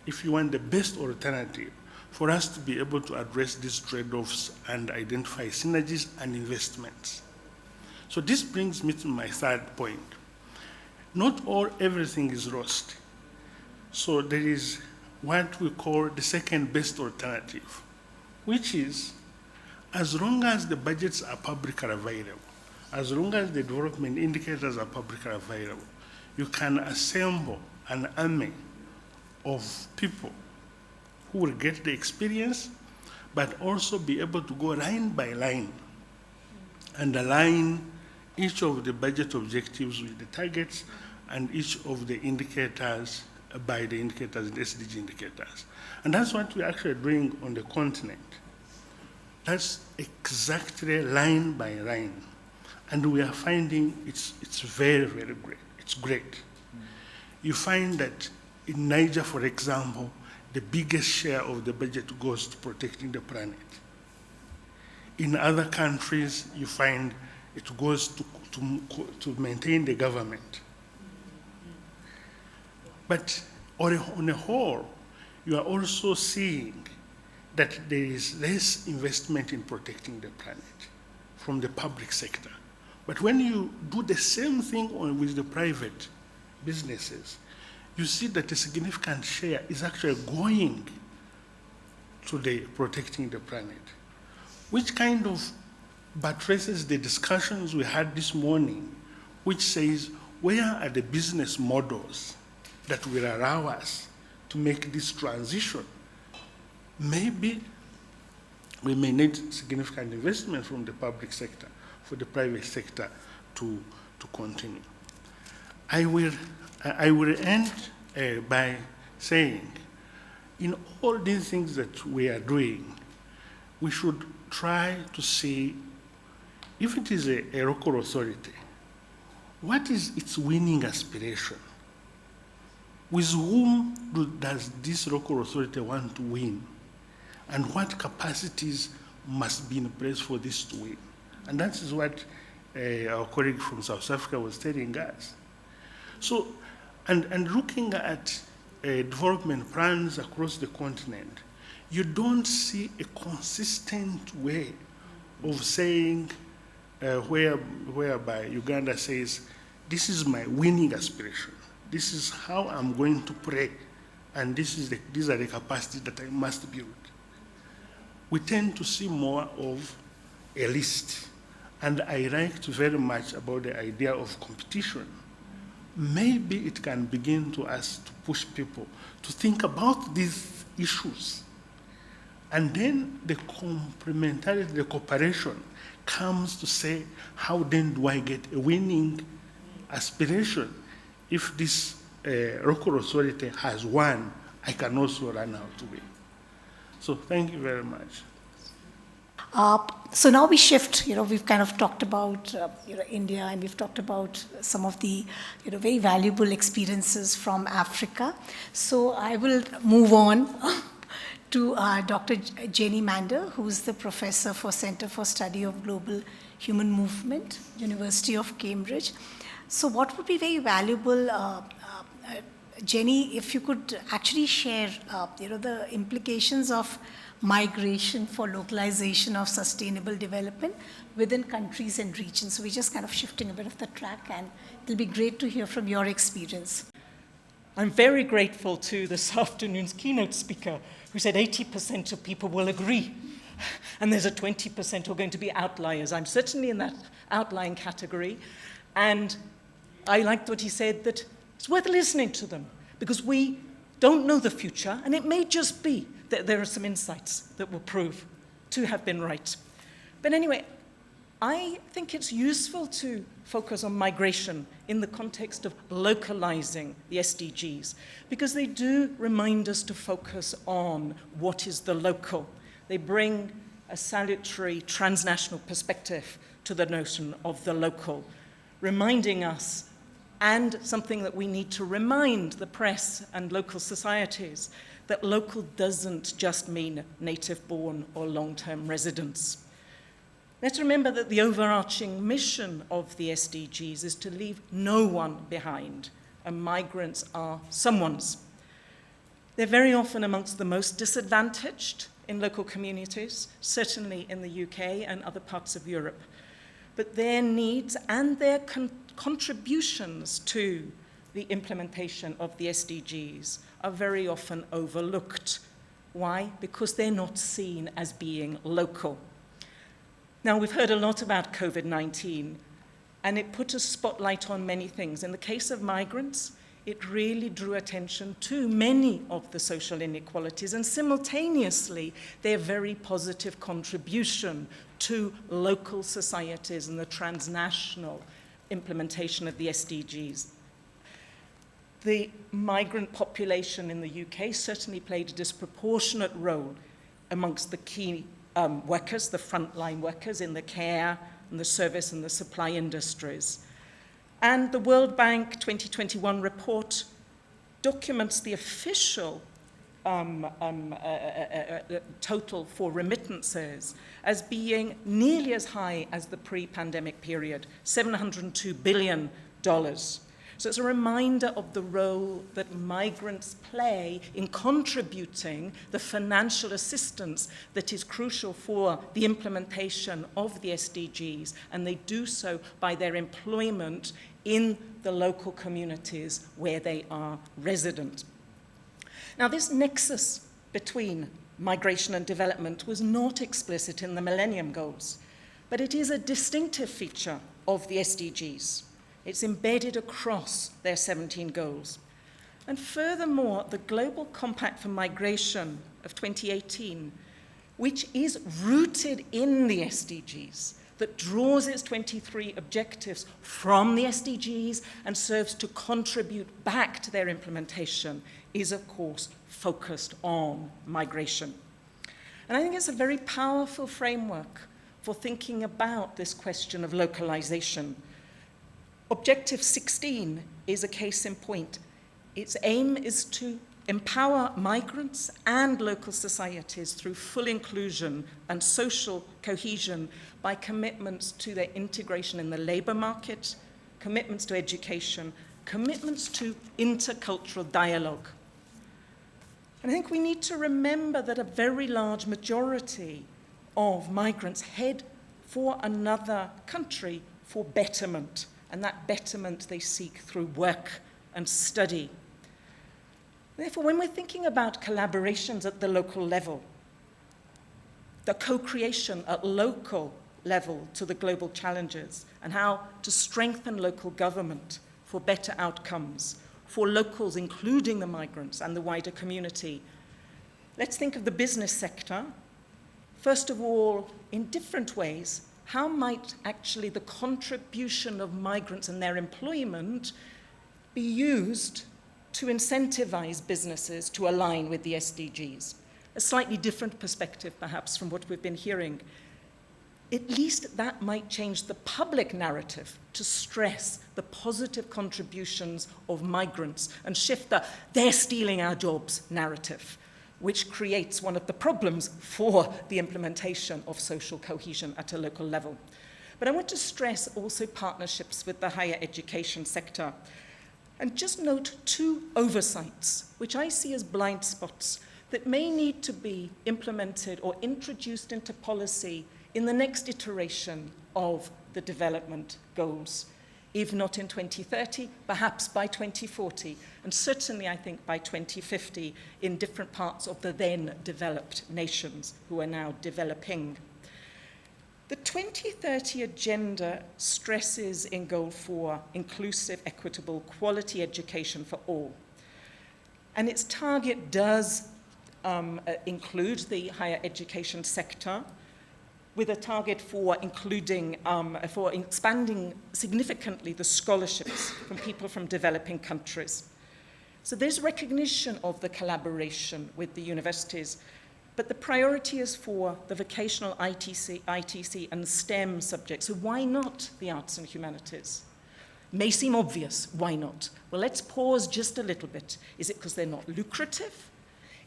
if you want, the best alternative for us to be able to address these trade-offs and identify synergies and investments. So this brings me to my third point. Not everything is lost. So there is what we call the second best alternative, which is, as long as the budgets are publicly available, as long as the development indicators are publicly available, you can assemble an army of people who will get the experience, but also be able to go line by line and align each of the budget objectives with the targets and each of the indicators by the indicators, the SDG indicators. And that's what we're actually doing on the continent. That's exactly line by line. And we are finding it's very, very great. It's great. You find that in Niger, for example, the biggest share of the budget goes to protecting the planet. In other countries, you find it goes to maintain the government. But on a whole, you are also seeing that there is less investment in protecting the planet from the public sector. But when you do the same thing with the private businesses, you see that a significant share is actually going to the protecting the planet, which kind of buttresses the discussions we had this morning, which says, where are the business models that will allow us to make this transition? Maybe we may need significant investment from the public sector for the private sector to continue. I will end by saying, in all these things that we are doing, we should try to see, if it is a local authority, what is its winning aspiration? With whom does this local authority want to win? And what capacities must be in place for this to win? And that is what our colleague from South Africa was telling us. So, and looking at development plans across the continent, you don't see a consistent way of saying, whereby Uganda says, this is my winning aspiration. This is how I'm going to pray, and these are the capacities that I must build. We tend to see more of a list, and I liked very much about the idea of competition. Maybe it can begin to us to push people to think about these issues. And then the complementarity, the cooperation comes to say, how then do I get a winning aspiration? If this local authority has won, I can also run out to win. So thank you very much. So now we shift, we've kind of talked about, India, and we've talked about some of the, very valuable experiences from Africa. So I will move on to Dr. Jenny Mander, who's the professor for Center for Study of Global Human Movement, University of Cambridge. So what would be very valuable, Jenny, if you could actually share, the implications of migration for localization of sustainable development within countries and regions. So we're just kind of shifting a bit of the track, and it'll be great to hear from your experience. I'm very grateful to this afternoon's keynote speaker who said 80% of people will agree. And there's a 20% who are going to be outliers. I'm certainly in that outlying category. And I liked what he said, that it's worth listening to them, because we don't know the future, and it may just be that there are some insights that will prove to have been right. But anyway, I think it's useful to focus on migration in the context of localizing the SDGs, because they do remind us to focus on what is the local. They bring a salutary transnational perspective to the notion of the local, reminding us and something that we need to remind the press and local societies, that local doesn't just mean native-born or long-term residents. Let's remember that the overarching mission of the SDGs is to leave no one behind, and migrants are someone's. They're very often amongst the most disadvantaged in local communities, certainly in the UK and other parts of Europe. But their needs and their contributions to the implementation of the SDGs are very often overlooked. Why? Because they're not seen as being local. Now, we've heard a lot about COVID-19, and it put a spotlight on many things. In the case of migrants, it really drew attention to many of the social inequalities and simultaneously their very positive contribution to local societies and the transnational implementation of the SDGs. The migrant population in the UK certainly played a disproportionate role amongst the key workers, the frontline workers in the care and the service and the supply industries. And the World Bank 2021 report documents the official total for remittances as being nearly as high as the pre-pandemic period, $702 billion. So it's a reminder of the role that migrants play in contributing the financial assistance that is crucial for the implementation of the SDGs, and they do so by their employment in the local communities where they are resident. Now, this nexus between migration and development was not explicit in the Millennium Goals, but it is a distinctive feature of the SDGs. It's embedded across their 17 goals. And furthermore, the Global Compact for Migration of 2018, which is rooted in the SDGs, that draws its 23 objectives from the SDGs and serves to contribute back to their implementation, is of course focused on migration. And I think it's a very powerful framework for thinking about this question of localization. Objective 16 is a case in point. Its aim is to empower migrants and local societies through full inclusion and social cohesion by commitments to their integration in the labor market, commitments to education, commitments to intercultural dialogue. And I think we need to remember that a very large majority of migrants head for another country for betterment, and that betterment they seek through work and study. Therefore, when we're thinking about collaborations at the local level, the co-creation at local level to the global challenges, and how to strengthen local government for better outcomes, for locals, including the migrants and the wider community. Let's think of the business sector. First of all, in different ways, how might actually the contribution of migrants and their employment be used to incentivize businesses to align with the SDGs? A slightly different perspective, perhaps, from what we've been hearing. At least that might change the public narrative to stress the positive contributions of migrants and shift the "they're stealing our jobs" narrative, which creates one of the problems for the implementation of social cohesion at a local level. But I want to stress also partnerships with the higher education sector. And just note two oversights, which I see as blind spots, that may need to be implemented or introduced into policy in the next iteration of the development goals. If not in 2030, perhaps by 2040, and certainly I think by 2050 in different parts of the then developed nations who are now developing. The 2030 agenda stresses in Goal 4 inclusive, equitable, quality education for all. And its target does include the higher education sector, with a target for including, for expanding significantly the scholarships from people from developing countries. So there's recognition of the collaboration with the universities, but the priority is for the vocational ITC and STEM subjects. So why not the arts and humanities? may seem obvious. Why not? Well, let's pause just a little bit. Is it because they're not lucrative?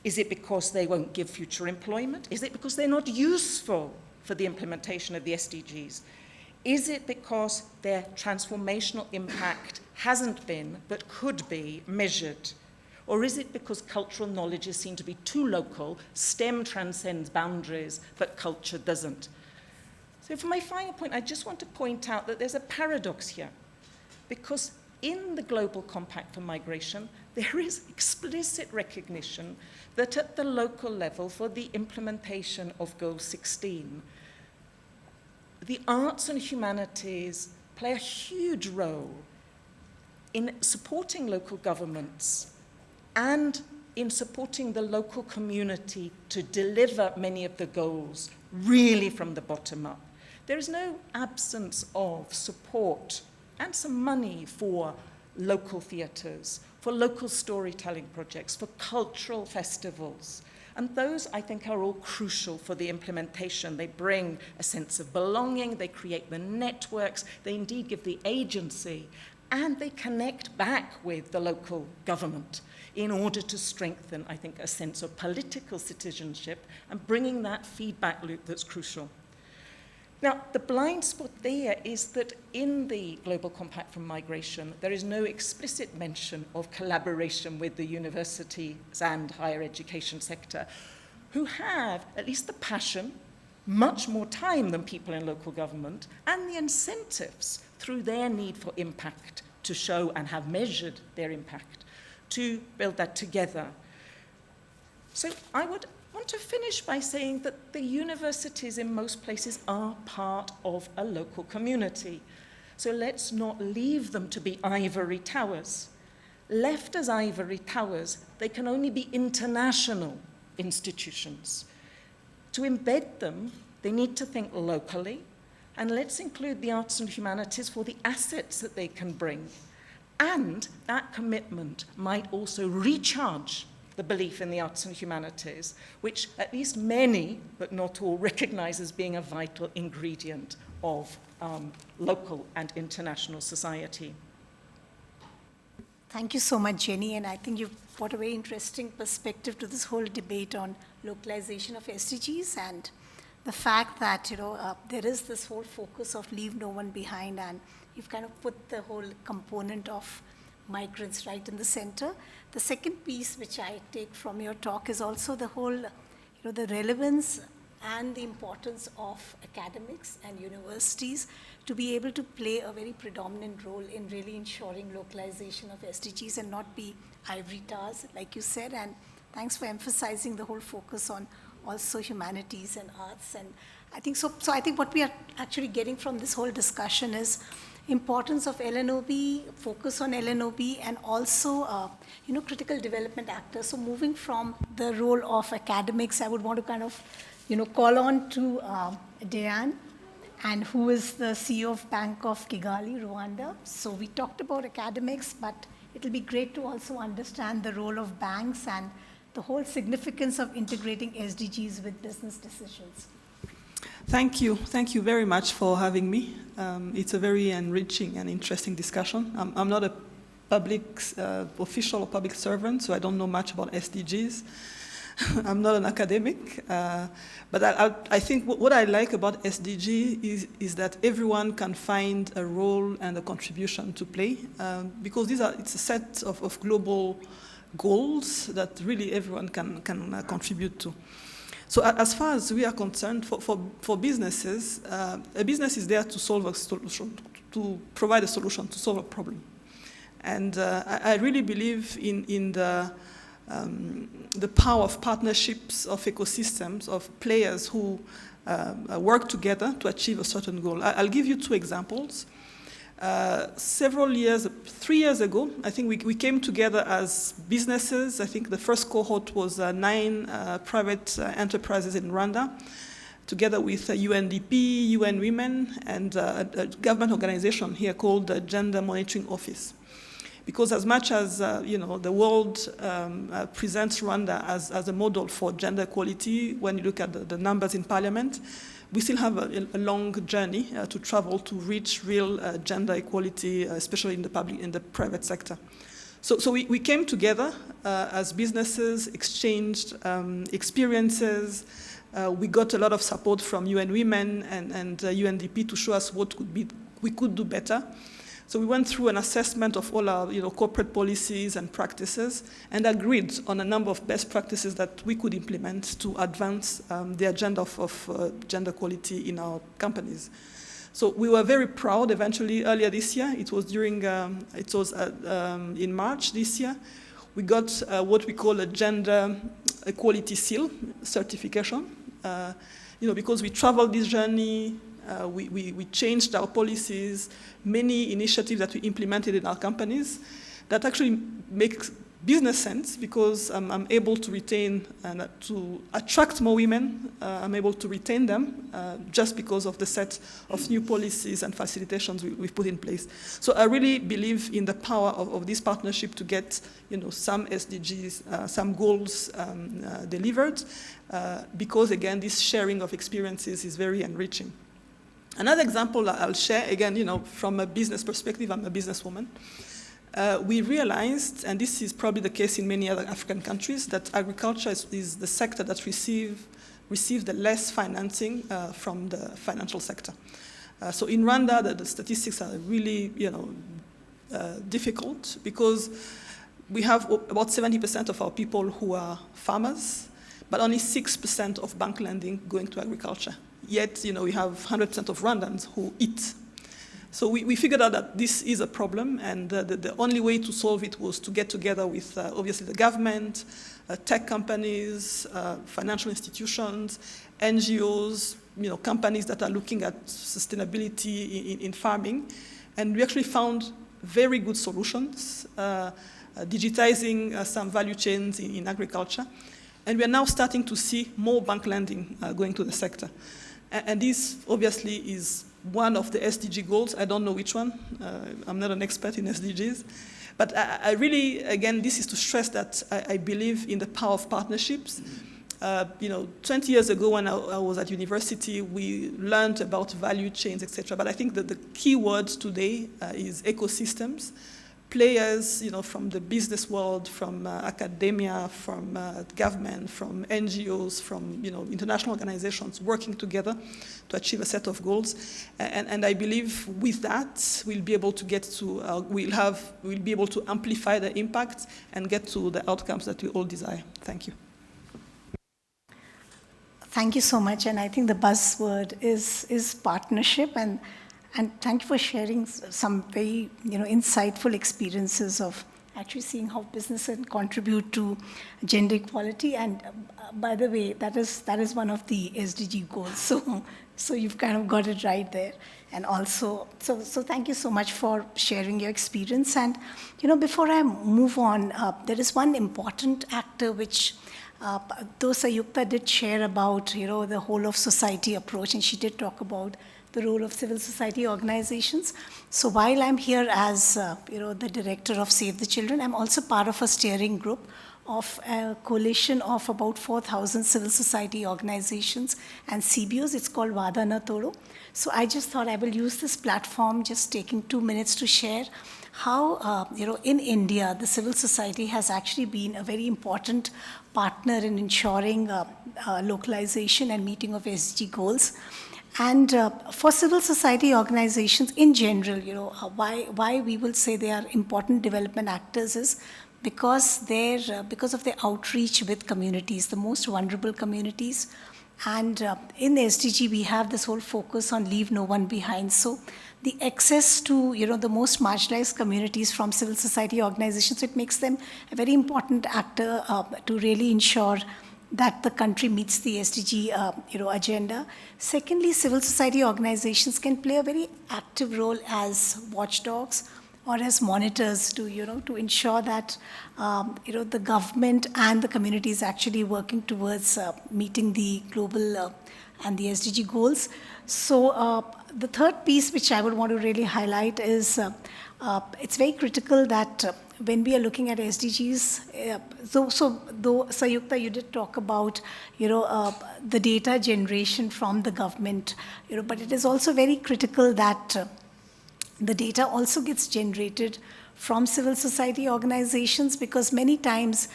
Is it because they won't give future employment? Is it because they're not useful for the implementation of the SDGs? Is it because their transformational impact hasn't been, but could be, measured? Or is it because cultural knowledge is seen to be too local, STEM transcends boundaries, but culture doesn't? So for my final point, I just want to point out that there's a paradox here, because in the Global Compact for Migration, there is explicit recognition that at the local level, for the implementation of Goal 16, the arts and humanities play a huge role in supporting local governments and in supporting the local community to deliver many of the goals really from the bottom up. There is no absence of support and some money for local theatres, for local storytelling projects, for cultural festivals. And those, I think, are all crucial for the implementation. They bring a sense of belonging, they create the networks, they indeed give the agency, and they connect back with the local government in order to strengthen, I think, a sense of political citizenship and bringing that feedback loop that's crucial. Now, the blind spot there is that in the Global Compact for Migration, there is no explicit mention of collaboration with the universities and higher education sector, who have at least the passion, much more time than people in local government, and the incentives through their need for impact to show and have measured their impact, to build that together. So I would want to finish by saying that the universities in most places are part of a local community. So let's not leave them to be ivory towers. Left as ivory towers, they can only be international institutions. To embed them, they need to think locally, and let's include the arts and humanities for the assets that they can bring. And that commitment might also recharge the belief in the arts and humanities, which at least many, but not all, recognize as being a vital ingredient of local and international society. Thank you so much, Jenny, and I think you've brought a very interesting perspective to this whole debate on localization of SDGs and the fact that, there is this whole focus of leave no one behind, and you've kind of put the whole component of migrants right in the center. The second piece which I take from your talk is also the whole, the relevance and the importance of academics and universities to be able to play a very predominant role in really ensuring localization of SDGs and not be ivory towers, like you said. And thanks for emphasizing the whole focus on also humanities and arts. And I think so I think what we are actually getting from this whole discussion is importance of LNOB, focus on LNOB, and also, critical development actors. So moving from the role of academics, I would want to kind of, call on to Diane, and who is the CEO of Bank of Kigali, Rwanda. So we talked about academics, but it'll be great to also understand the role of banks and the whole significance of integrating SDGs with business decisions. Thank you. Thank you very much for having me. It's a very enriching and interesting discussion. I'm not a public official or public servant, so I don't know much about SDGs. I'm not an academic, but I think what I like about SDG is that everyone can find a role and a contribution to play, because it's a set of global goals that really everyone can contribute to. So as far as we are concerned, for businesses, a business is there to solve a solution, to provide a solution, to solve a problem. And I really believe in the power of partnerships, of ecosystems, of players who work together to achieve a certain goal. I'll give you two examples. 3 years ago, I think we came together as businesses. I think the first cohort was 9 private enterprises in Rwanda, together with UNDP, UN Women, and a government organization here called the Gender Monitoring Office. Because as much as the world presents Rwanda as a model for gender equality when you look at the numbers in parliament, we still have a long journey to travel to reach real gender equality, especially in the private sector. So we came together as businesses, exchanged experiences. We got a lot of support from UN Women and UNDP to show us what we could do better. So we went through an assessment of all our corporate policies and practices and agreed on a number of best practices that we could implement to advance the agenda of gender equality in our companies. So we were very proud eventually earlier this year. It was in March this year. We got what we call a gender equality seal certification. Because we traveled this journey, we changed our policies, many initiatives that we implemented in our companies that actually make business sense because I'm able to retain and to attract more women. I'm able to retain them just because of the set of new policies and facilitations we've put in place. So I really believe in the power of this partnership to get some SDGs, some goals delivered because, again, this sharing of experiences is very enriching. Another example I'll share, again, from a business perspective, I'm a businesswoman. We realized, and this is probably the case in many other African countries, that agriculture is the sector that receive the less financing from the financial sector. So in Rwanda, the statistics are really, difficult because we have about 70% of our people who are farmers, but only 6% of bank lending going to agriculture. Yet, we have 100% of Rwandans who eat. So we figured out that this is a problem, and the only way to solve it was to get together with, obviously, the government, tech companies, financial institutions, NGOs, companies that are looking at sustainability in farming. And we actually found very good solutions, digitizing some value chains in agriculture. And we are now starting to see more bank lending going to the sector. And this, obviously, is one of the SDG goals. I don't know which one. I'm not an expert in SDGs. But I really, again, this is to stress that I believe in the power of partnerships. 20 years ago when I was at university, we learned about value chains, etc. But I think that the key word today is ecosystems. Players, from the business world, from academia, from government, from NGOs, from international organizations working together to achieve a set of goals, and I believe with that we'll be able to get to we'll be able to amplify the impact and get to the outcomes that we all desire. Thank you. Thank you so much, and I think the buzzword is partnership, and thank you for sharing some very insightful experiences of actually seeing how business can contribute to gender equality. And by the way, that is one of the SDG goals. So you've kind of got it right there. And also, so thank you so much for sharing your experience. And before I move on, there is one important actor which though Sanyukta did share about the whole of society approach, and she did talk about the role of civil society organizations. So while I'm here as the director of Save the Children, I'm also part of a steering group of a coalition of about 4,000 civil society organizations and CBOs. It's called Vada Na Todo. So I just thought I will use this platform, just taking 2 minutes to share how, in India, the civil society has actually been a very important partner in ensuring localization and meeting of SDG goals. And for civil society organizations in general, why we will say they are important development actors is because of their outreach with communities, the most vulnerable communities. And in the SDG, we have this whole focus on leave no one behind. So the access to the most marginalized communities from civil society organizations, it makes them a very important actor to really ensure that the country meets the SDG agenda. Secondly, civil society organizations can play a very active role as watchdogs or as monitors to ensure that the government and the community is actually working towards meeting the global and the SDG goals. So the third piece which I would want to really highlight is it's very critical that when we are looking at SDGs, though Sanyukta, you did talk about, the data generation from the government, but it is also very critical that the data also gets generated from civil society organizations, because many times,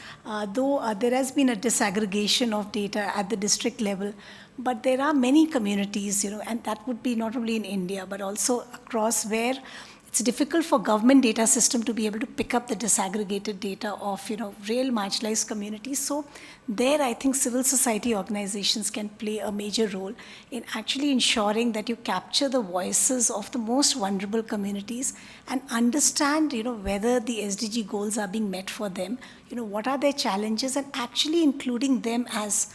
though there has been a disaggregation of data at the district level, but there are many communities, and that would be not only in India, but also across, where it's difficult for government data system to be able to pick up the disaggregated data of, real marginalized communities. So there, I think civil society organizations can play a major role in actually ensuring that you capture the voices of the most vulnerable communities and understand, whether the SDG goals are being met for them, what are their challenges, and actually including them as,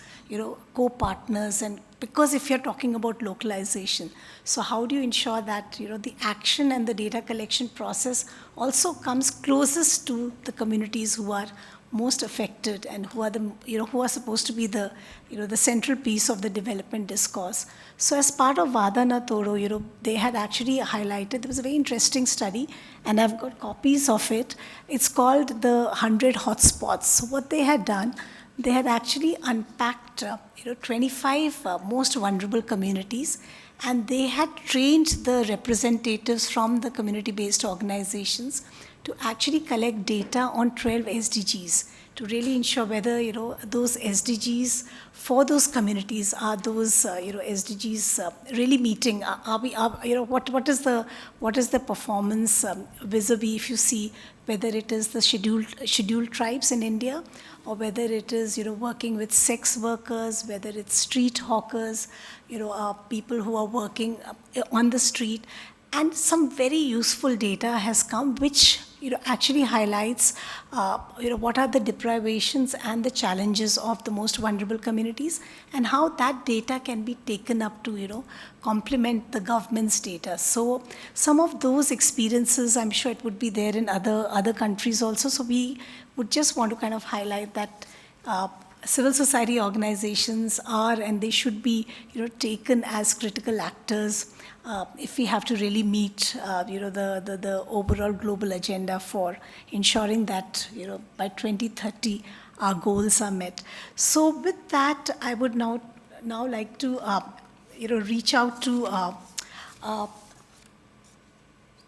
co-partners. And because if you're talking about localization, so how do you ensure that, the action and the data collection process also comes closest to the communities who are most affected and who are the, who are supposed to be the, the central piece of the development discourse. So as part of Vadana Toro, they had actually highlighted, there was a very interesting study, and I've got copies of it. It's called the 100 Hotspots. So what they had done, they had actually unpacked 25 most vulnerable communities, and they had trained the representatives from the community-based organizations to actually collect data on 12 SDGs to really ensure whether those SDGs for those communities are those SDGs really meeting. What is the performance vis-a-vis, if you see whether it is the scheduled tribes in India, or whether it is working with sex workers, whether it's street hawkers, people who are working on the street. And some very useful data has come, which actually highlights what are the deprivations and the challenges of the most vulnerable communities, and how that data can be taken up to complement the government's data. So some of those experiences, I'm sure it would be there in other countries also. So we would just want to kind of highlight that civil society organizations are, and they should be taken as critical actors if we have to really meet the overall global agenda for ensuring that by 2030 our goals are met. So with that, I would now like to reach out to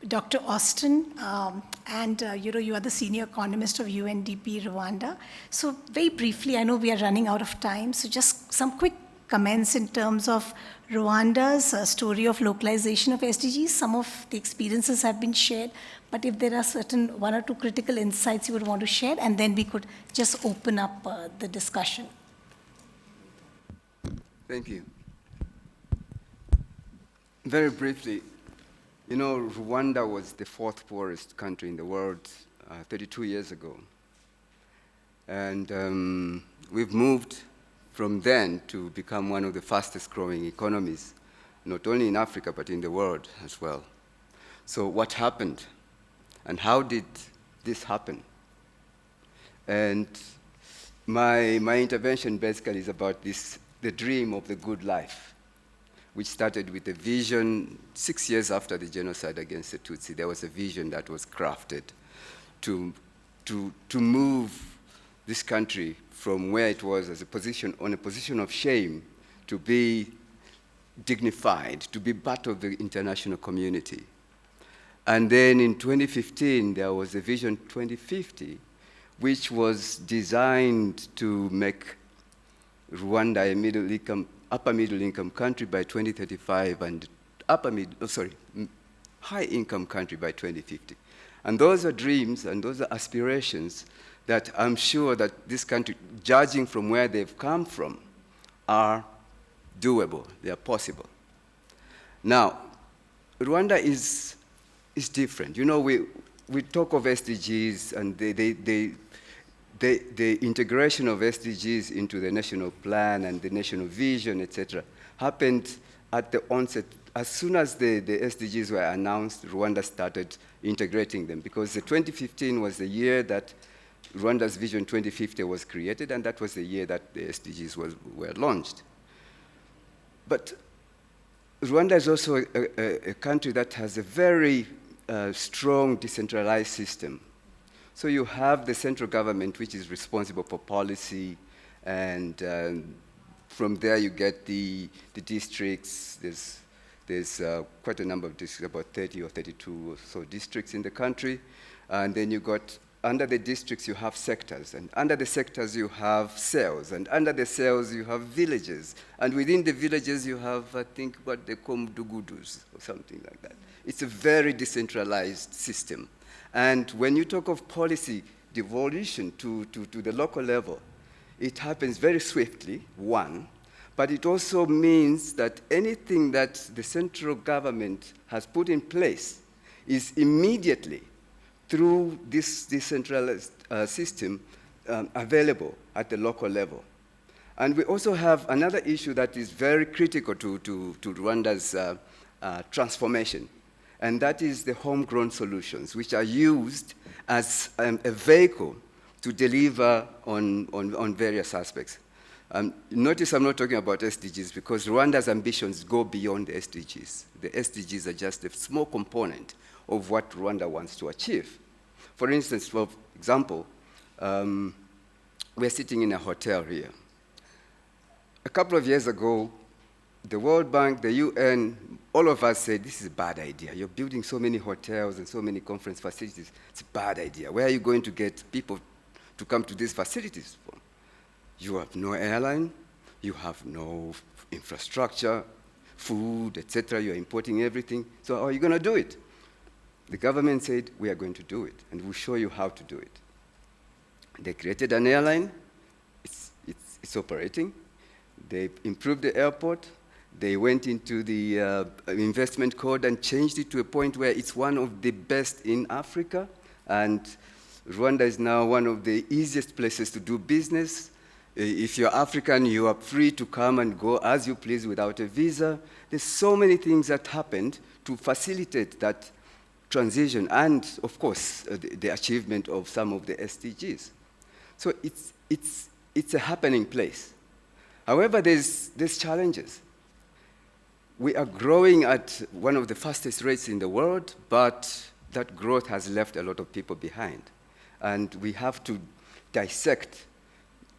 Dr. Austin, and you are the senior economist of UNDP Rwanda. So very briefly, I know we are running out of time, so just some quick comments in terms of Rwanda's story of localization of SDGs. Some of the experiences have been shared, but if there are certain one or two critical insights you would want to share, and then we could just open up the discussion. Thank you. Very briefly, Rwanda was the fourth poorest country in the world 32 years ago. And we've moved from then to become one of the fastest growing economies, not only in Africa, but in the world as well. So what happened? And how did this happen? And my intervention basically is about the dream of the good life, which started with a vision 6 years after the genocide against the Tutsi. There was a vision that was crafted to move this country from where it was as a position of shame, to be dignified, to be part of the international community. And then in 2015, there was a Vision 2050, which was designed to make Rwanda a upper middle income country by 2035 and high income country by 2050. And those are dreams and those are aspirations that I'm sure that this country, judging from where they've come from, are doable, they are possible. Now, Rwanda is different. We talk of SDGs and the integration of SDGs into the national plan and the national vision, etc., happened at the onset. As soon as the SDGs were announced, Rwanda started integrating them, because the 2015 was the year that Rwanda's Vision 2050 was created, and that was the year that the SDGs were launched. But Rwanda is also a country that has a very strong decentralized system. So you have the central government, which is responsible for policy, and from there you get the districts. There's quite a number of districts, about 30 or 32 or so districts in the country. And then you got, under the districts you have sectors, and under the sectors you have cells, and under the cells you have villages. And within the villages you have, I think, what they call mdugudus or something like that. It's a very decentralized system. And when you talk of policy devolution to the local level, it happens very swiftly, one, but it also means that anything that the central government has put in place is immediately, through this decentralized system, available at the local level. And we also have another issue that is very critical to Rwanda's transformation, and that is the homegrown solutions, which are used as a vehicle to deliver on various aspects. Notice I'm not talking about SDGs, because Rwanda's ambitions go beyond the SDGs. The SDGs are just a small component of what Rwanda wants to achieve. For instance, for example, we're sitting in a hotel here. A couple of years ago, the World Bank, the UN, all of us said, this is a bad idea. You're building so many hotels and so many conference facilities. It's a bad idea. Where are you going to get people to come to these facilities from? You have no airline, you have no infrastructure, food, etc. You're importing everything. So how are you going to do it? The government said, we are going to do it, and we'll show you how to do it. They created an airline. It's operating. They improved the airport. They went into the investment code and changed it to a point where it's one of the best in Africa. And Rwanda is now one of the easiest places to do business. If you're African, you are free to come and go as you please without a visa. There's so many things that happened to facilitate that transition and, of course, the achievement of some of the SDGs. So it's a happening place. However, there's challenges. We are growing at one of the fastest rates in the world, but that growth has left a lot of people behind. And we have to dissect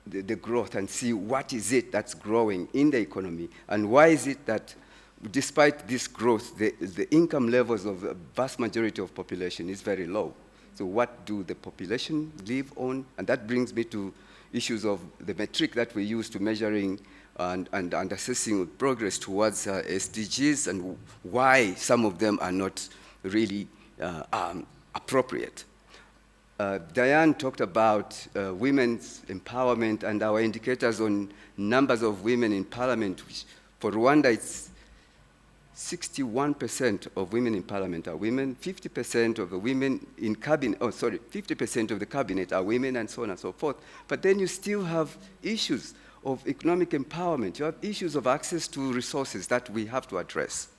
the growth and see what is it that's growing in the economy, and why is it that despite this growth, the income levels of the vast majority of population is very low. So what do the population live on? And that brings me to issues of the metric that we use to measuring and assessing progress towards SDGs, and why some of them are not really appropriate. Diane talked about women's empowerment and our indicators on numbers of women in parliament, which for Rwanda it's 61% of women in parliament are women, 50% of the women in cabinet, 50% of the cabinet are women, and so on and so forth. But then you still have issues of economic empowerment. You have issues of access to resources that we have to address.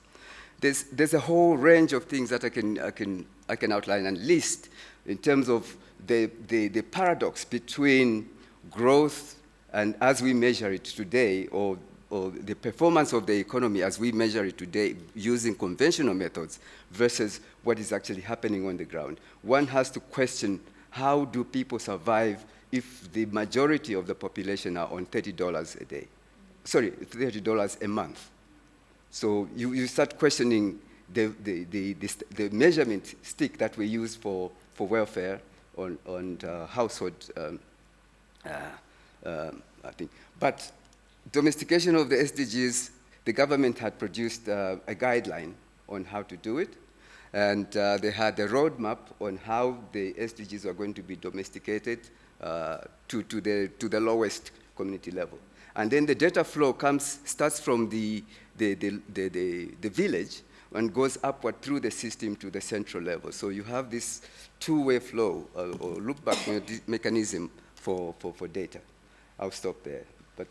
There's a whole range of things that I can outline and list in terms of the paradox between growth and as we measure it today, or the performance of the economy as we measure it today using conventional methods versus what is actually happening on the ground. One has to question, how do people survive if the majority of the population are on $30 a day? Sorry, $30 a month. So you start questioning the measurement stick that we use for welfare on household, I think. But domestication of the SDGs, the government had produced a guideline on how to do it, and they had a roadmap on how the SDGs are going to be domesticated to the lowest community level. And then the data flow starts from the village and goes upward through the system to the central level. So you have this two-way flow or look-back mechanism for data. I'll stop there, but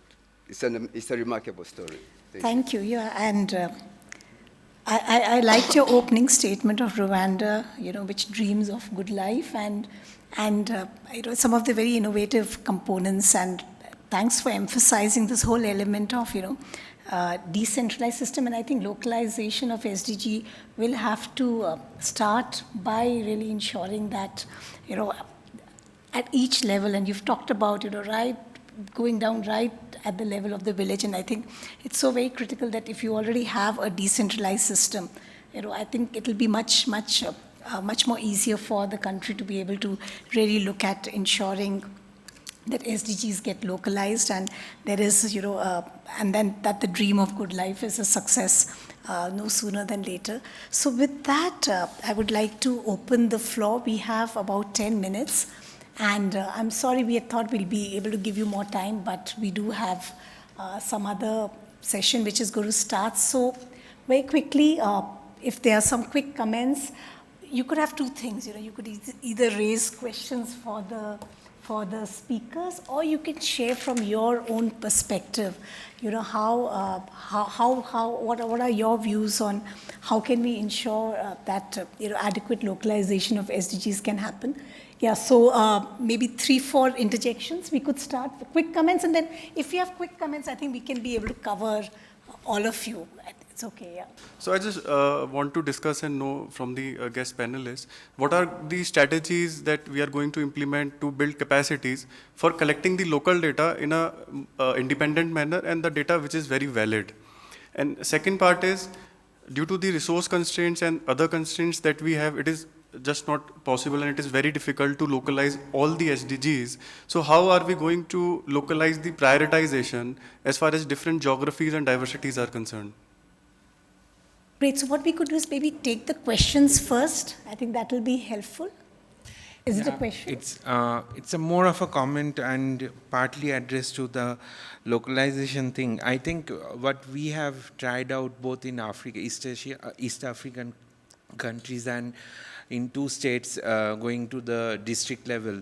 it's a remarkable story. Thank you. Yeah, and I liked your opening statement of Rwanda, which dreams of good life, and some of the very innovative components and thanks for emphasizing this whole element of, decentralized system. And I think localization of SDG will have to start by really ensuring that, at each level, and you've talked about, going down right at the level of the village. And I think it's so very critical that if you already have a decentralized system, I think it'll be much more easier for the country to be able to really look at ensuring that SDGs get localized, and there is, and then that the dream of good life is a success no sooner than later. So with that, I would like to open the floor. We have about 10 minutes. And I'm sorry, we had thought we'll be able to give you more time, but we do have some other session which is going to start. So very quickly, if there are some quick comments, you could have two things. You could either raise questions for the speakers, or you can share from your own perspective. What are your views on how can we ensure that adequate localization of SDGs can happen? Yeah, so maybe 3-4 interjections. We could start with quick comments, and then if you have quick comments, I think we can be able to cover all of you. It's okay, yeah. So I just want to discuss and know from the guest panelists, what are the strategies that we are going to implement to build capacities for collecting the local data in a independent manner, and the data which is very valid. And second part is, due to the resource constraints and other constraints that we have, it is just not possible, and it is very difficult to localize all the SDGs. So how are we going to localize the prioritization as far as different geographies and diversities are concerned? Great, so what we could do is maybe take the questions first. I think that will be helpful. Is it a question? It's a more of a comment and partly addressed to the localization thing. I think what we have tried out both in Africa, East African countries, and in 2 states going to the district level,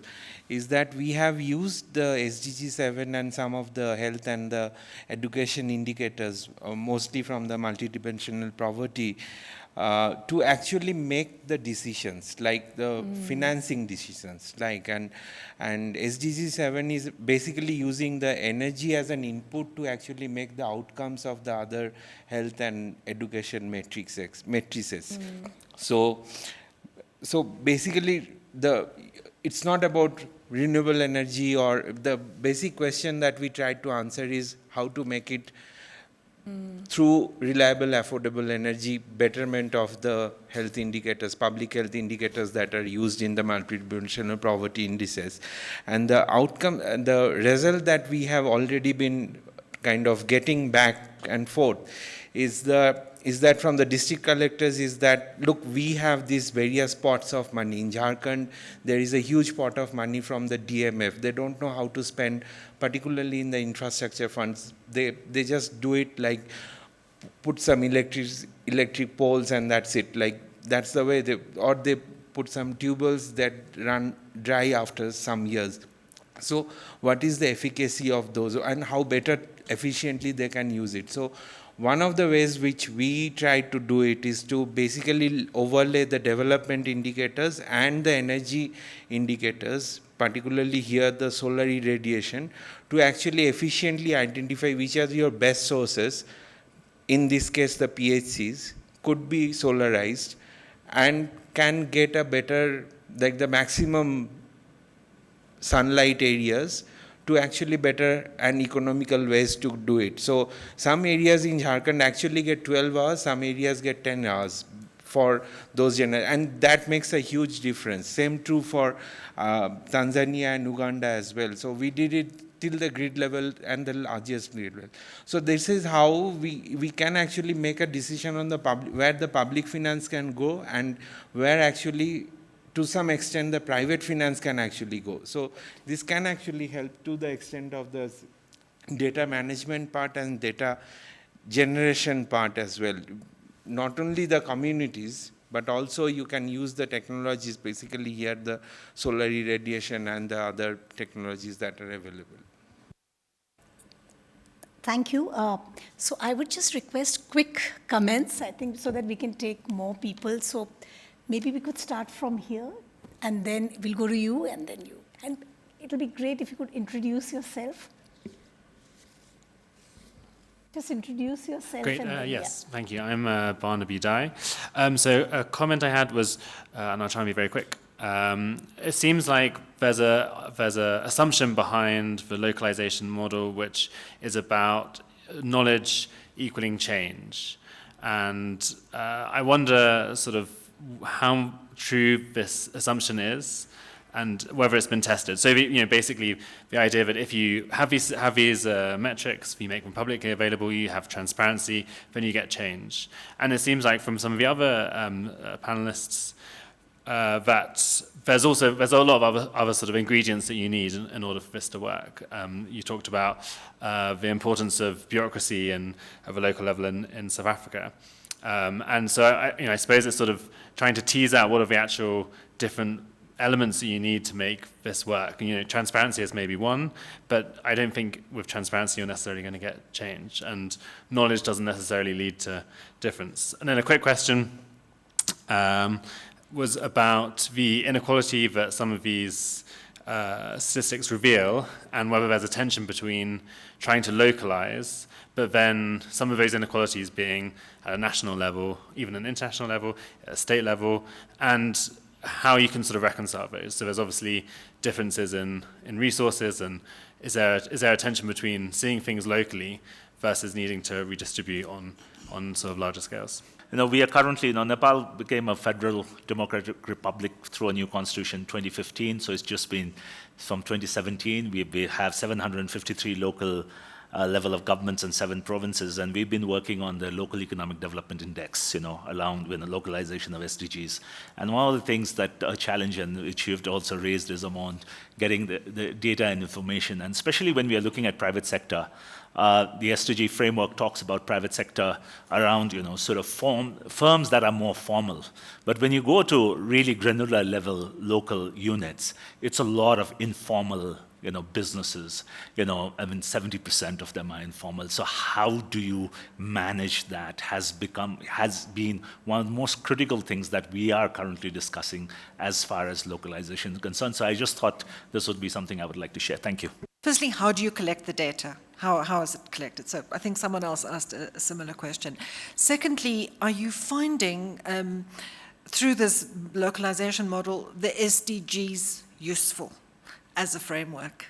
is that we have used the SDG 7 and some of the health and the education indicators, mostly from the multidimensional poverty, to actually make the decisions, like the financing decisions, and SDG 7 is basically using the energy as an input to actually make the outcomes of the other health and education matrices. So basically, it's not about renewable energy, or the basic question that we tried to answer is how to make it through reliable, affordable energy, betterment of the health indicators, public health indicators that are used in the multidimensional poverty indices. And the outcome, the result that we have already been kind of getting back and forth is that from the district collectors is that, look, we have these various pots of money. In Jharkhand, there is a huge pot of money from the DMF. They don't know how to spend, particularly in the infrastructure funds. They just do it like put some electric poles and that's it. Like that's the way they put some tubules that run dry after some years. So what is the efficacy of those, and how better efficiently they can use it? So one of the ways which we try to do it is to basically overlay the development indicators and the energy indicators, particularly here the solar irradiation, to actually efficiently identify which are your best sources. In this case, the PHCs could be solarized and can get a better, like the maximum sunlight areas, to actually better and economical ways to do it. So some areas in Jharkhand actually get 12 hours, some areas get 10 hours for those and that makes a huge difference. Same true for Tanzania and Uganda as well. So we did it till the grid level and the largest grid level. So this is how we can actually make a decision on the where the public finance can go and where actually to some extent the private finance can actually go. So this can actually help to the extent of the data management part and data generation part as well. Not only the communities, but also you can use the technologies, basically here the solar irradiation and the other technologies that are available. Thank you. So I would just request quick comments, I think, so that we can take more people. So maybe we could start from here, and then we'll go to you, and then you. And it'll be great if you could introduce yourself. Just introduce yourself. Great, and then, yes, thank you. I'm Barnaby Dye. So a comment I had was, and I'll try and be very quick. It seems like there's a assumption behind the localization model, which is about knowledge equaling change. And I wonder sort of how true this assumption is and whether it's been tested. So, basically the idea that if you have these metrics, you make them publicly available, you have transparency, then you get change. And it seems like from some of the other panelists that there's a lot of other sort of ingredients that you need in order for this to work. You talked about the importance of bureaucracy and at a local level in South Africa. And so I suppose it's sort of trying to tease out what are the actual different elements that you need to make this work. Transparency is maybe one, but I don't think with transparency you're necessarily going to get change, and knowledge doesn't necessarily lead to difference. And then a quick question was about the inequality that some of these statistics reveal, and whether there's a tension between trying to localize, but then some of those inequalities being at a national level, even an international level, at a state level, and how you can sort of reconcile those. So there's obviously differences in resources, and is there a tension between seeing things locally versus needing to redistribute on sort of larger scales? We are currently, Nepal became a federal democratic republic through a new constitution in 2015, so it's just been from 2017. We have 753 local level of governments in 7 provinces, and we've been working on the local economic development index, around with the localization of SDGs. And one of the things that a challenge, and which you've also raised, is around getting the data and information, and especially when we are looking at private sector. The SDG framework talks about private sector around, sort of firms that are more formal. But when you go to really granular level local units, it's a lot of informal businesses, 70% of them are informal. So how do you manage that has been one of the most critical things that we are currently discussing as far as localization is concerned. So I just thought this would be something I would like to share. Thank you. Firstly, how do you collect the data? How is it collected? So I think someone else asked a similar question. Secondly, are you finding through this localization model the SDGs useful as a framework?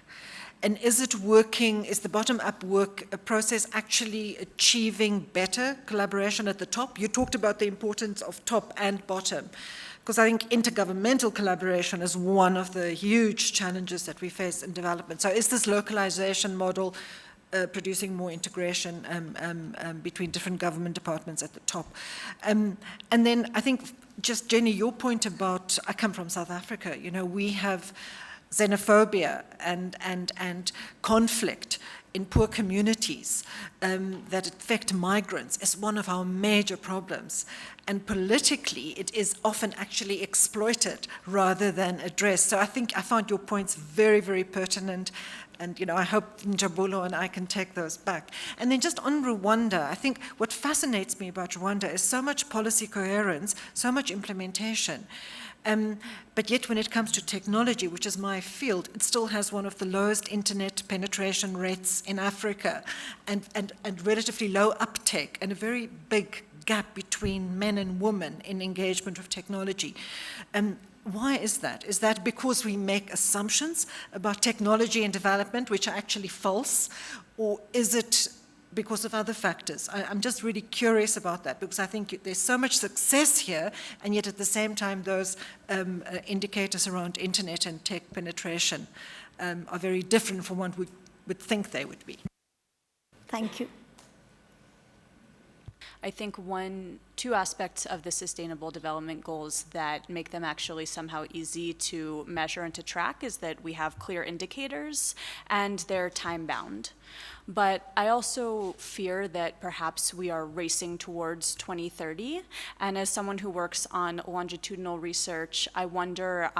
And is it working, is the bottom-up work process actually achieving better collaboration at the top? You talked about the importance of top and bottom, because I think intergovernmental collaboration is one of the huge challenges that we face in development. So is this localization model producing more integration between different government departments at the top? And then I think, just Jenny, your point about, I come from South Africa, we have xenophobia and conflict in poor communities that affect migrants is one of our major problems. And politically, it is often actually exploited rather than addressed. So I think I found your points very, very pertinent. And, I hope Njabulo and I can take those back. And then just on Rwanda, I think what fascinates me about Rwanda is so much policy coherence, so much implementation. But yet when it comes to technology, which is my field, it still has one of the lowest internet penetration rates in Africa and relatively low uptake and a very big gap between men and women in engagement with technology. Why is that? Is that because we make assumptions about technology and development which are actually false? Or is it because of other factors? I'm just really curious about that, because I think there's so much success here, and yet at the same time those indicators around internet and tech penetration are very different from what we would think they would be. Thank you. I think two aspects of the Sustainable Development Goals that make them actually somehow easy to measure and to track is that we have clear indicators and they're time-bound. But I also fear that perhaps we are racing towards 2030. And as someone who works on longitudinal research, I wonder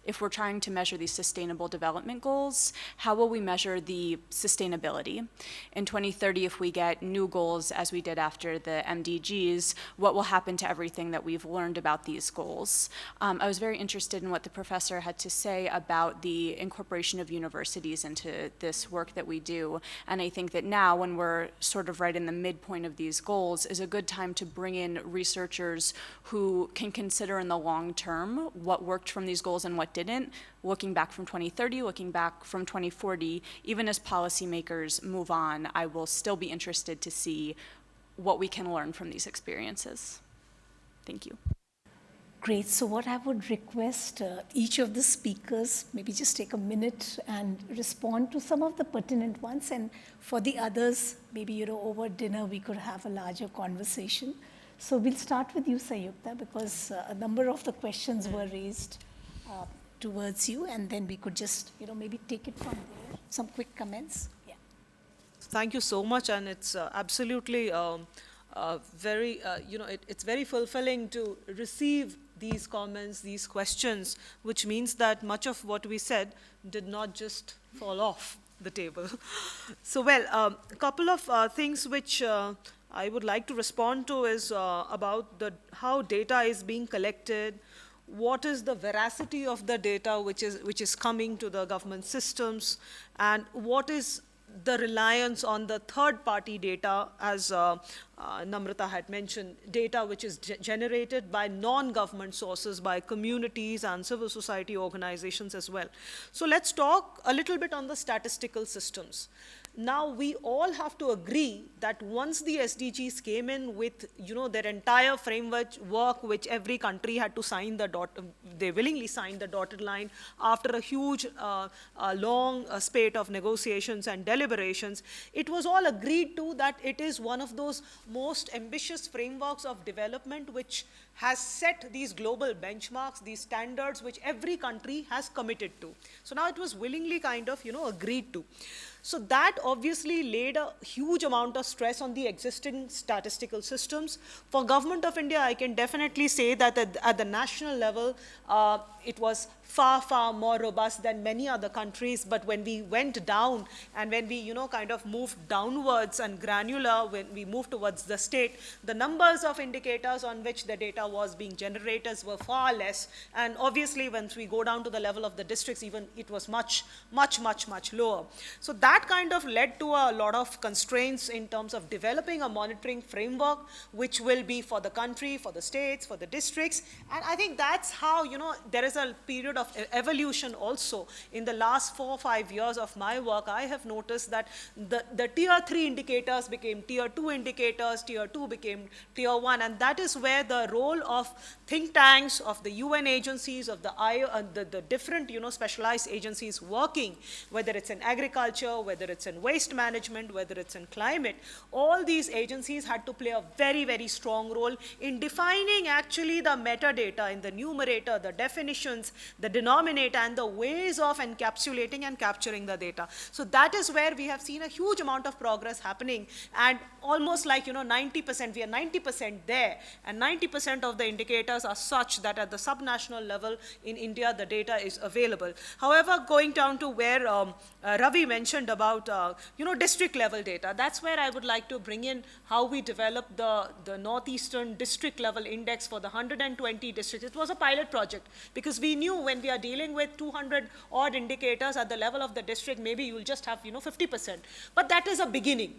if we're trying to measure these sustainable development goals, how will we measure the sustainability? In 2030, if we get new goals, as we did after the MDGs, what will happen to everything that we've learned about these goals. I was very interested in what the professor had to say about the incorporation of universities into this work that we do. And I think that now, when we're sort of right in the midpoint of these goals, is a good time to bring in researchers who can consider in the long term what worked from these goals and what didn't, looking back from 2030, looking back from 2040. Even as policymakers move on, I will still be interested to see what we can learn from these experiences. Thank you. Great. So what I would request each of the speakers, maybe just take a minute and respond to some of the pertinent ones. And for the others, maybe, over dinner, we could have a larger conversation. So we'll start with you, Sanyukta, because a number of the questions were raised towards you, and then we could just, maybe take it from there. Some quick comments. Yeah. Thank you so much, and it's absolutely very, it's very fulfilling to receive these comments, these questions, which means that much of what we said did not just fall off the table. So, well, a couple of things which I would like to respond to is about how data is being collected, what is the veracity of the data which is coming to the government systems, and what is the reliance on the third-party data, as Namrata had mentioned, data which is generated by non-government sources, by communities and civil society organizations as well. So let's talk a little bit on the statistical systems. Now, we all have to agree that once the SDGs came in with, their entire framework, which every country had to sign they willingly signed the dotted line after a huge, long spate of negotiations and deliberations, it was all agreed to that it is one of those most ambitious frameworks of development which has set these global benchmarks, these standards which every country has committed to. So now it was willingly kind of, agreed to. So that obviously laid a huge amount of stress on the existing statistical systems. For Government of India, I can definitely say that at the national level, it was far, far more robust than many other countries. But when we went down and when we, kind of moved downwards and granular, when we moved towards the state, the numbers of indicators on which the data was being generated were far less. And obviously, once we go down to the level of the districts, even it was much, much, much, much lower. So that kind of led to a lot of constraints in terms of developing a monitoring framework, which will be for the country, for the states, for the districts. And I think that's how, there is a period of evolution also. In the last 4 or 5 years of my work, I have noticed that the tier 3 indicators became tier 2 indicators, tier 2 became tier 1, and that is where the role of think tanks, of the UN agencies, of the different, specialized agencies working, whether it's in agriculture, whether it's in waste management, whether it's in climate, all these agencies had to play a very, very strong role in defining actually the metadata in the numerator, the definitions, the denominator, and the ways of encapsulating and capturing the data. So that is where we have seen a huge amount of progress happening, and almost like, 90%, we are 90% there, and 90% of the indicators are such that at the subnational level in India, the data is available. However, going down to where Ravi mentioned about, district level data, that's where I would like to bring in how we developed the Northeastern district level index for the 120 districts. It was a pilot project because we knew when we are dealing with 200 odd indicators at the level of the district, maybe you'll just have, 50%. But that is a beginning.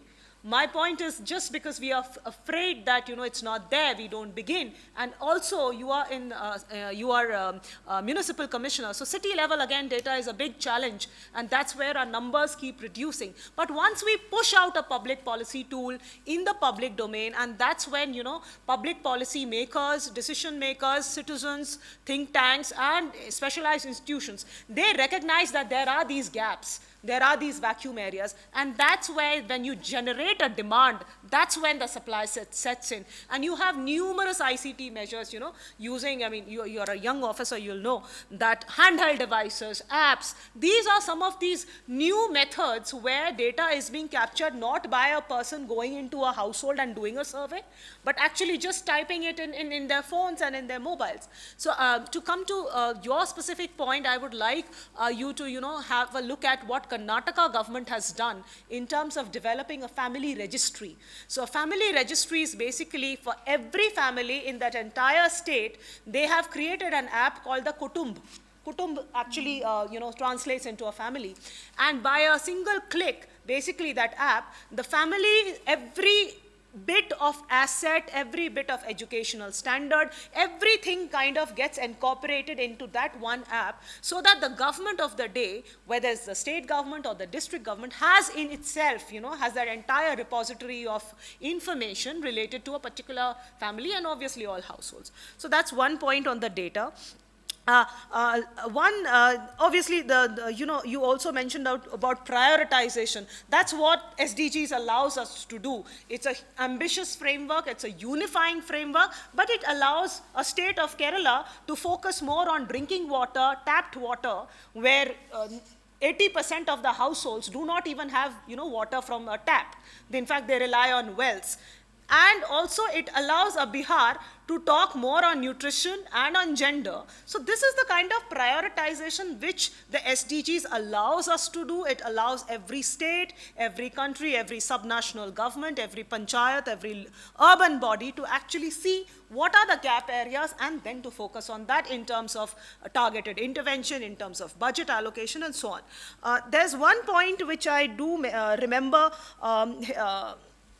My point is, just because we are afraid that, it's not there, we don't begin. And also, you are municipal commissioner. So city level, again, data is a big challenge. And that's where our numbers keep reducing. But once we push out a public policy tool in the public domain, and that's when, public policy makers, decision makers, citizens, think tanks, and specialized institutions, they recognize that there are these gaps. There are these vacuum areas, and that's where, when you generate a demand, that's when the supply sets in. And you have numerous ICT measures, using, you're a young officer, you'll know, that handheld devices, apps, these are some of these new methods where data is being captured not by a person going into a household and doing a survey, but actually just typing it in their phones and in their mobiles. So to come to your specific point, I would like you to, have a look at what Karnataka government has done in terms of developing a family family registry. So a family registry is basically for every family in that entire state. They have created an app called the Kutumb. Kutumb actually, translates into a family. And by a single click, basically that app, the family, every bit of asset, every bit of educational standard, everything kind of gets incorporated into that one app, so that the government of the day, whether it's the state government or the district government, has in itself, has that entire repository of information related to a particular family and obviously all households. So that's one point on the data. Obviously, you also mentioned about prioritization. That's what SDGs allows us to do. It's an ambitious framework, it's a unifying framework, but it allows a state of Kerala to focus more on drinking water, tapped water, where 80% of the households do not even have, water from a tap. In fact, they rely on wells. And also it allows a Bihar to talk more on nutrition and on gender. So this is the kind of prioritization which the SDGs allows us to do. It allows every state, every country, every subnational government, every panchayat, every urban body to actually see what are the gap areas and then to focus on that in terms of targeted intervention, in terms of budget allocation and so on. There's one point which I do remember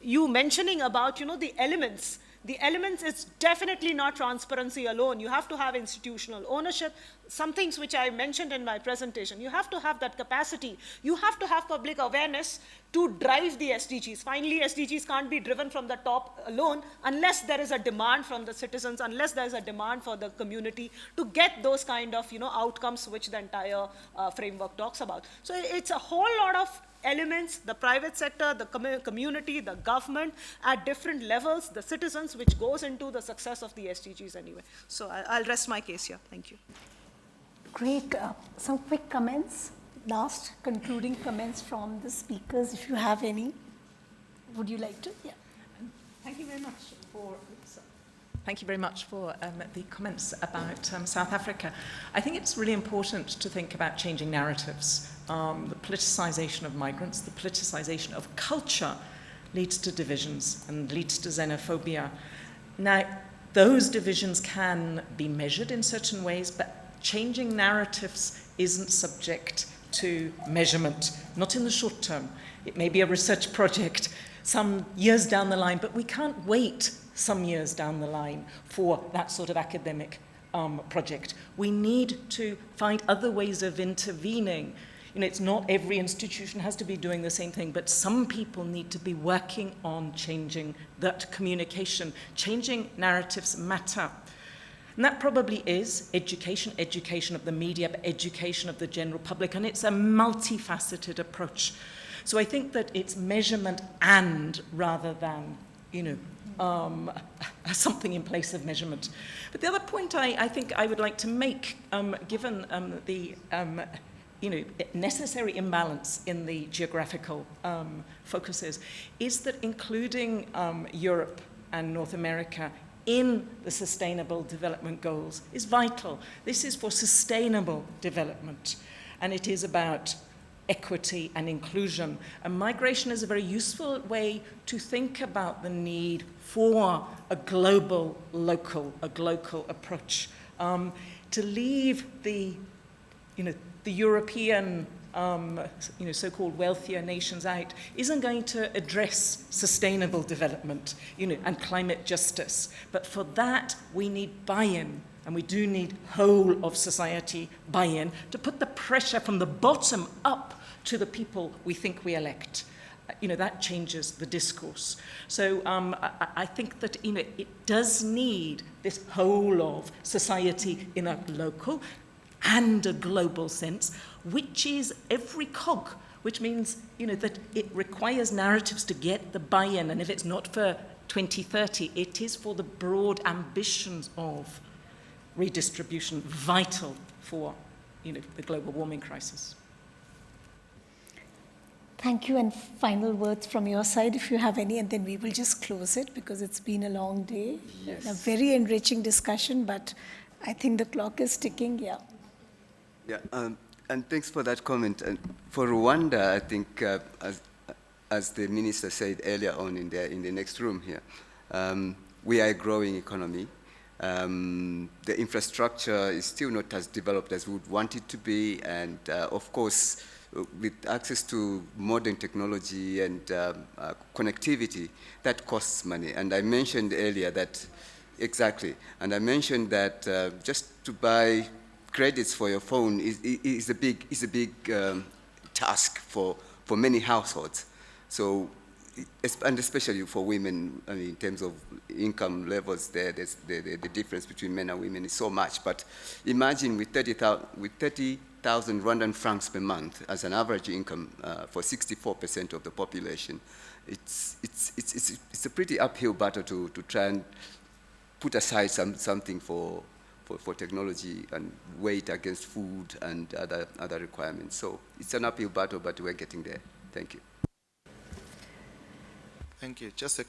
you mentioning about, the elements. The elements is definitely not transparency alone. You have to have institutional ownership. Some things which I mentioned in my presentation. You have to have that capacity. You have to have public awareness to drive the SDGs. Finally, SDGs can't be driven from the top alone unless there is a demand from the citizens, unless there is a demand for the community to get those kind of, outcomes which the entire framework talks about. So it's a whole lot of elements, the private sector, the community, the government at different levels, the citizens, which goes into the success of the SDGs anyway. So I'll rest my case here. Thank you. Great. Some quick comments, last concluding comments from the speakers, if you have any. Would you like to? Yeah. Thank you very much for... Thank you very much for the comments about South Africa. I think it's really important to think about changing narratives. The politicization of migrants, the politicization of culture leads to divisions and leads to xenophobia. Now, those divisions can be measured in certain ways, but changing narratives isn't subject to measurement, not in the short term. It may be a research project some years down the line, but we can't wait some years down the line for that sort of academic project. We need to find other ways of intervening. It's not every institution has to be doing the same thing, but some people need to be working on changing that communication. Changing narratives matter. And that probably is education of the media, but education of the general public, and it's a multifaceted approach. So I think that it's measurement and rather than, something in place of measurement. But the other point I think I would like to make, given the necessary imbalance in the geographical focuses, is that including Europe and North America in the Sustainable Development Goals is vital. This is for sustainable development, and it is about equity and inclusion. And migration is a very useful way to think about the need for a global, local approach. To leave the European, so-called wealthier nations out isn't going to address sustainable development, and climate justice. But for that, we need buy-in. And we do need whole of society buy-in to put the pressure from the bottom up to the people we think we elect. That changes the discourse. So I think that it does need this whole of society in a local and a global sense, which is every cog, which means that it requires narratives to get the buy-in. And if it's not for 2030, it is for the broad ambitions of redistribution, vital for the global warming crisis. Thank you, and final words from your side, if you have any, and then we will just close it because it's been a long day. Yes. A very enriching discussion, but I think the clock is ticking, yeah. Yeah, and thanks for that comment. And for Rwanda, I think, as the minister said earlier on in the next room here, we are a growing economy. The infrastructure is still not as developed as we would want it to be, and of course, with access to modern technology and connectivity, that costs money. And I mentioned earlier that, exactly, and I mentioned that just to buy credits for your phone is a big task for many households. So, and especially for women, I mean, in terms of income levels, the difference between men and women is so much. But imagine with 30,000 Rwandan francs per month as an average income for 64% of the population, it's a pretty uphill battle to try and put aside something for technology and weigh it against food and other requirements. So it's an uphill battle, but we're getting there. Thank you. Thank you. Just a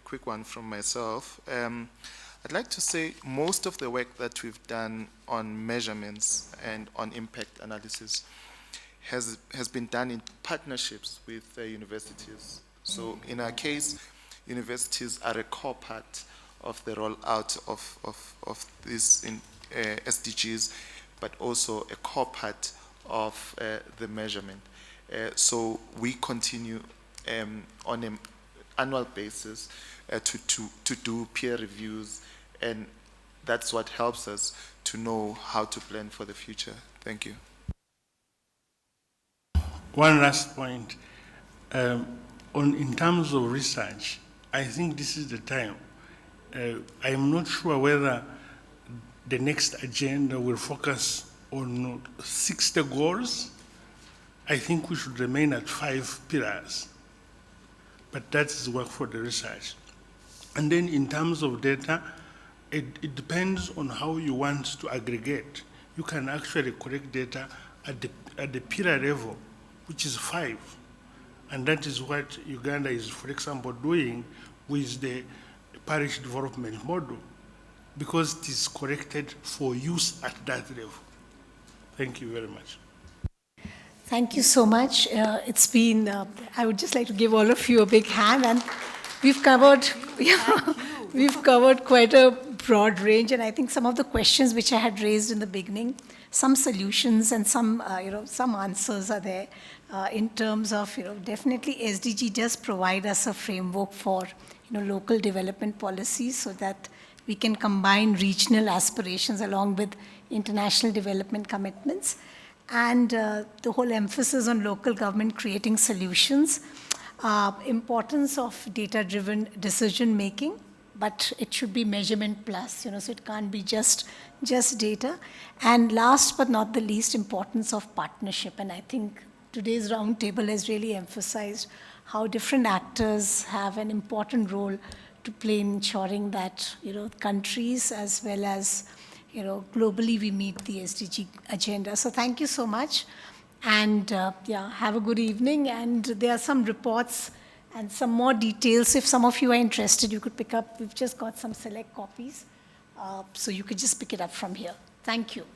quick one from myself. I'd like to say most of the work that we've done on measurements and on impact analysis has been done in partnerships with universities. So in our case, universities are a core part of the rollout of these SDGs, but also a core part of the measurement. So we continue on an annual basis to do peer reviews, and that's what helps us to know how to plan for the future. Thank you. One last point. In terms of research, I think this is the time. I'm not sure whether the next agenda will focus on 60 goals. I think we should remain at 5 pillars. But that is work for the research. And then in terms of data, it depends on how you want to aggregate. You can actually collect data at the pillar level, which is 5. And that is what Uganda is, for example, doing with the parish development model, because it is collected for use at that level. Thank you very much. Thank you so much. It's been, I would just like to give all of you a big hand, and we've covered, we've covered quite a broad range, and I think some of the questions which I had raised in the beginning, some solutions and some, some answers are there in terms of, definitely SDG does provide us a framework for, local development policies so that we can combine regional aspirations along with international development commitments. And the whole emphasis on local government creating solutions, importance of data-driven decision-making, but it should be measurement plus, so it can't be just data. And last but not the least, importance of partnership. And I think today's roundtable has really emphasized how different actors have an important role to play in ensuring that, countries as well as, globally we meet the SDG agenda. So thank you so much. And have a good evening. And there are some reports and some more details. If some of you are interested, you could pick up. We've just got some select copies. So you could just pick it up from here. Thank you.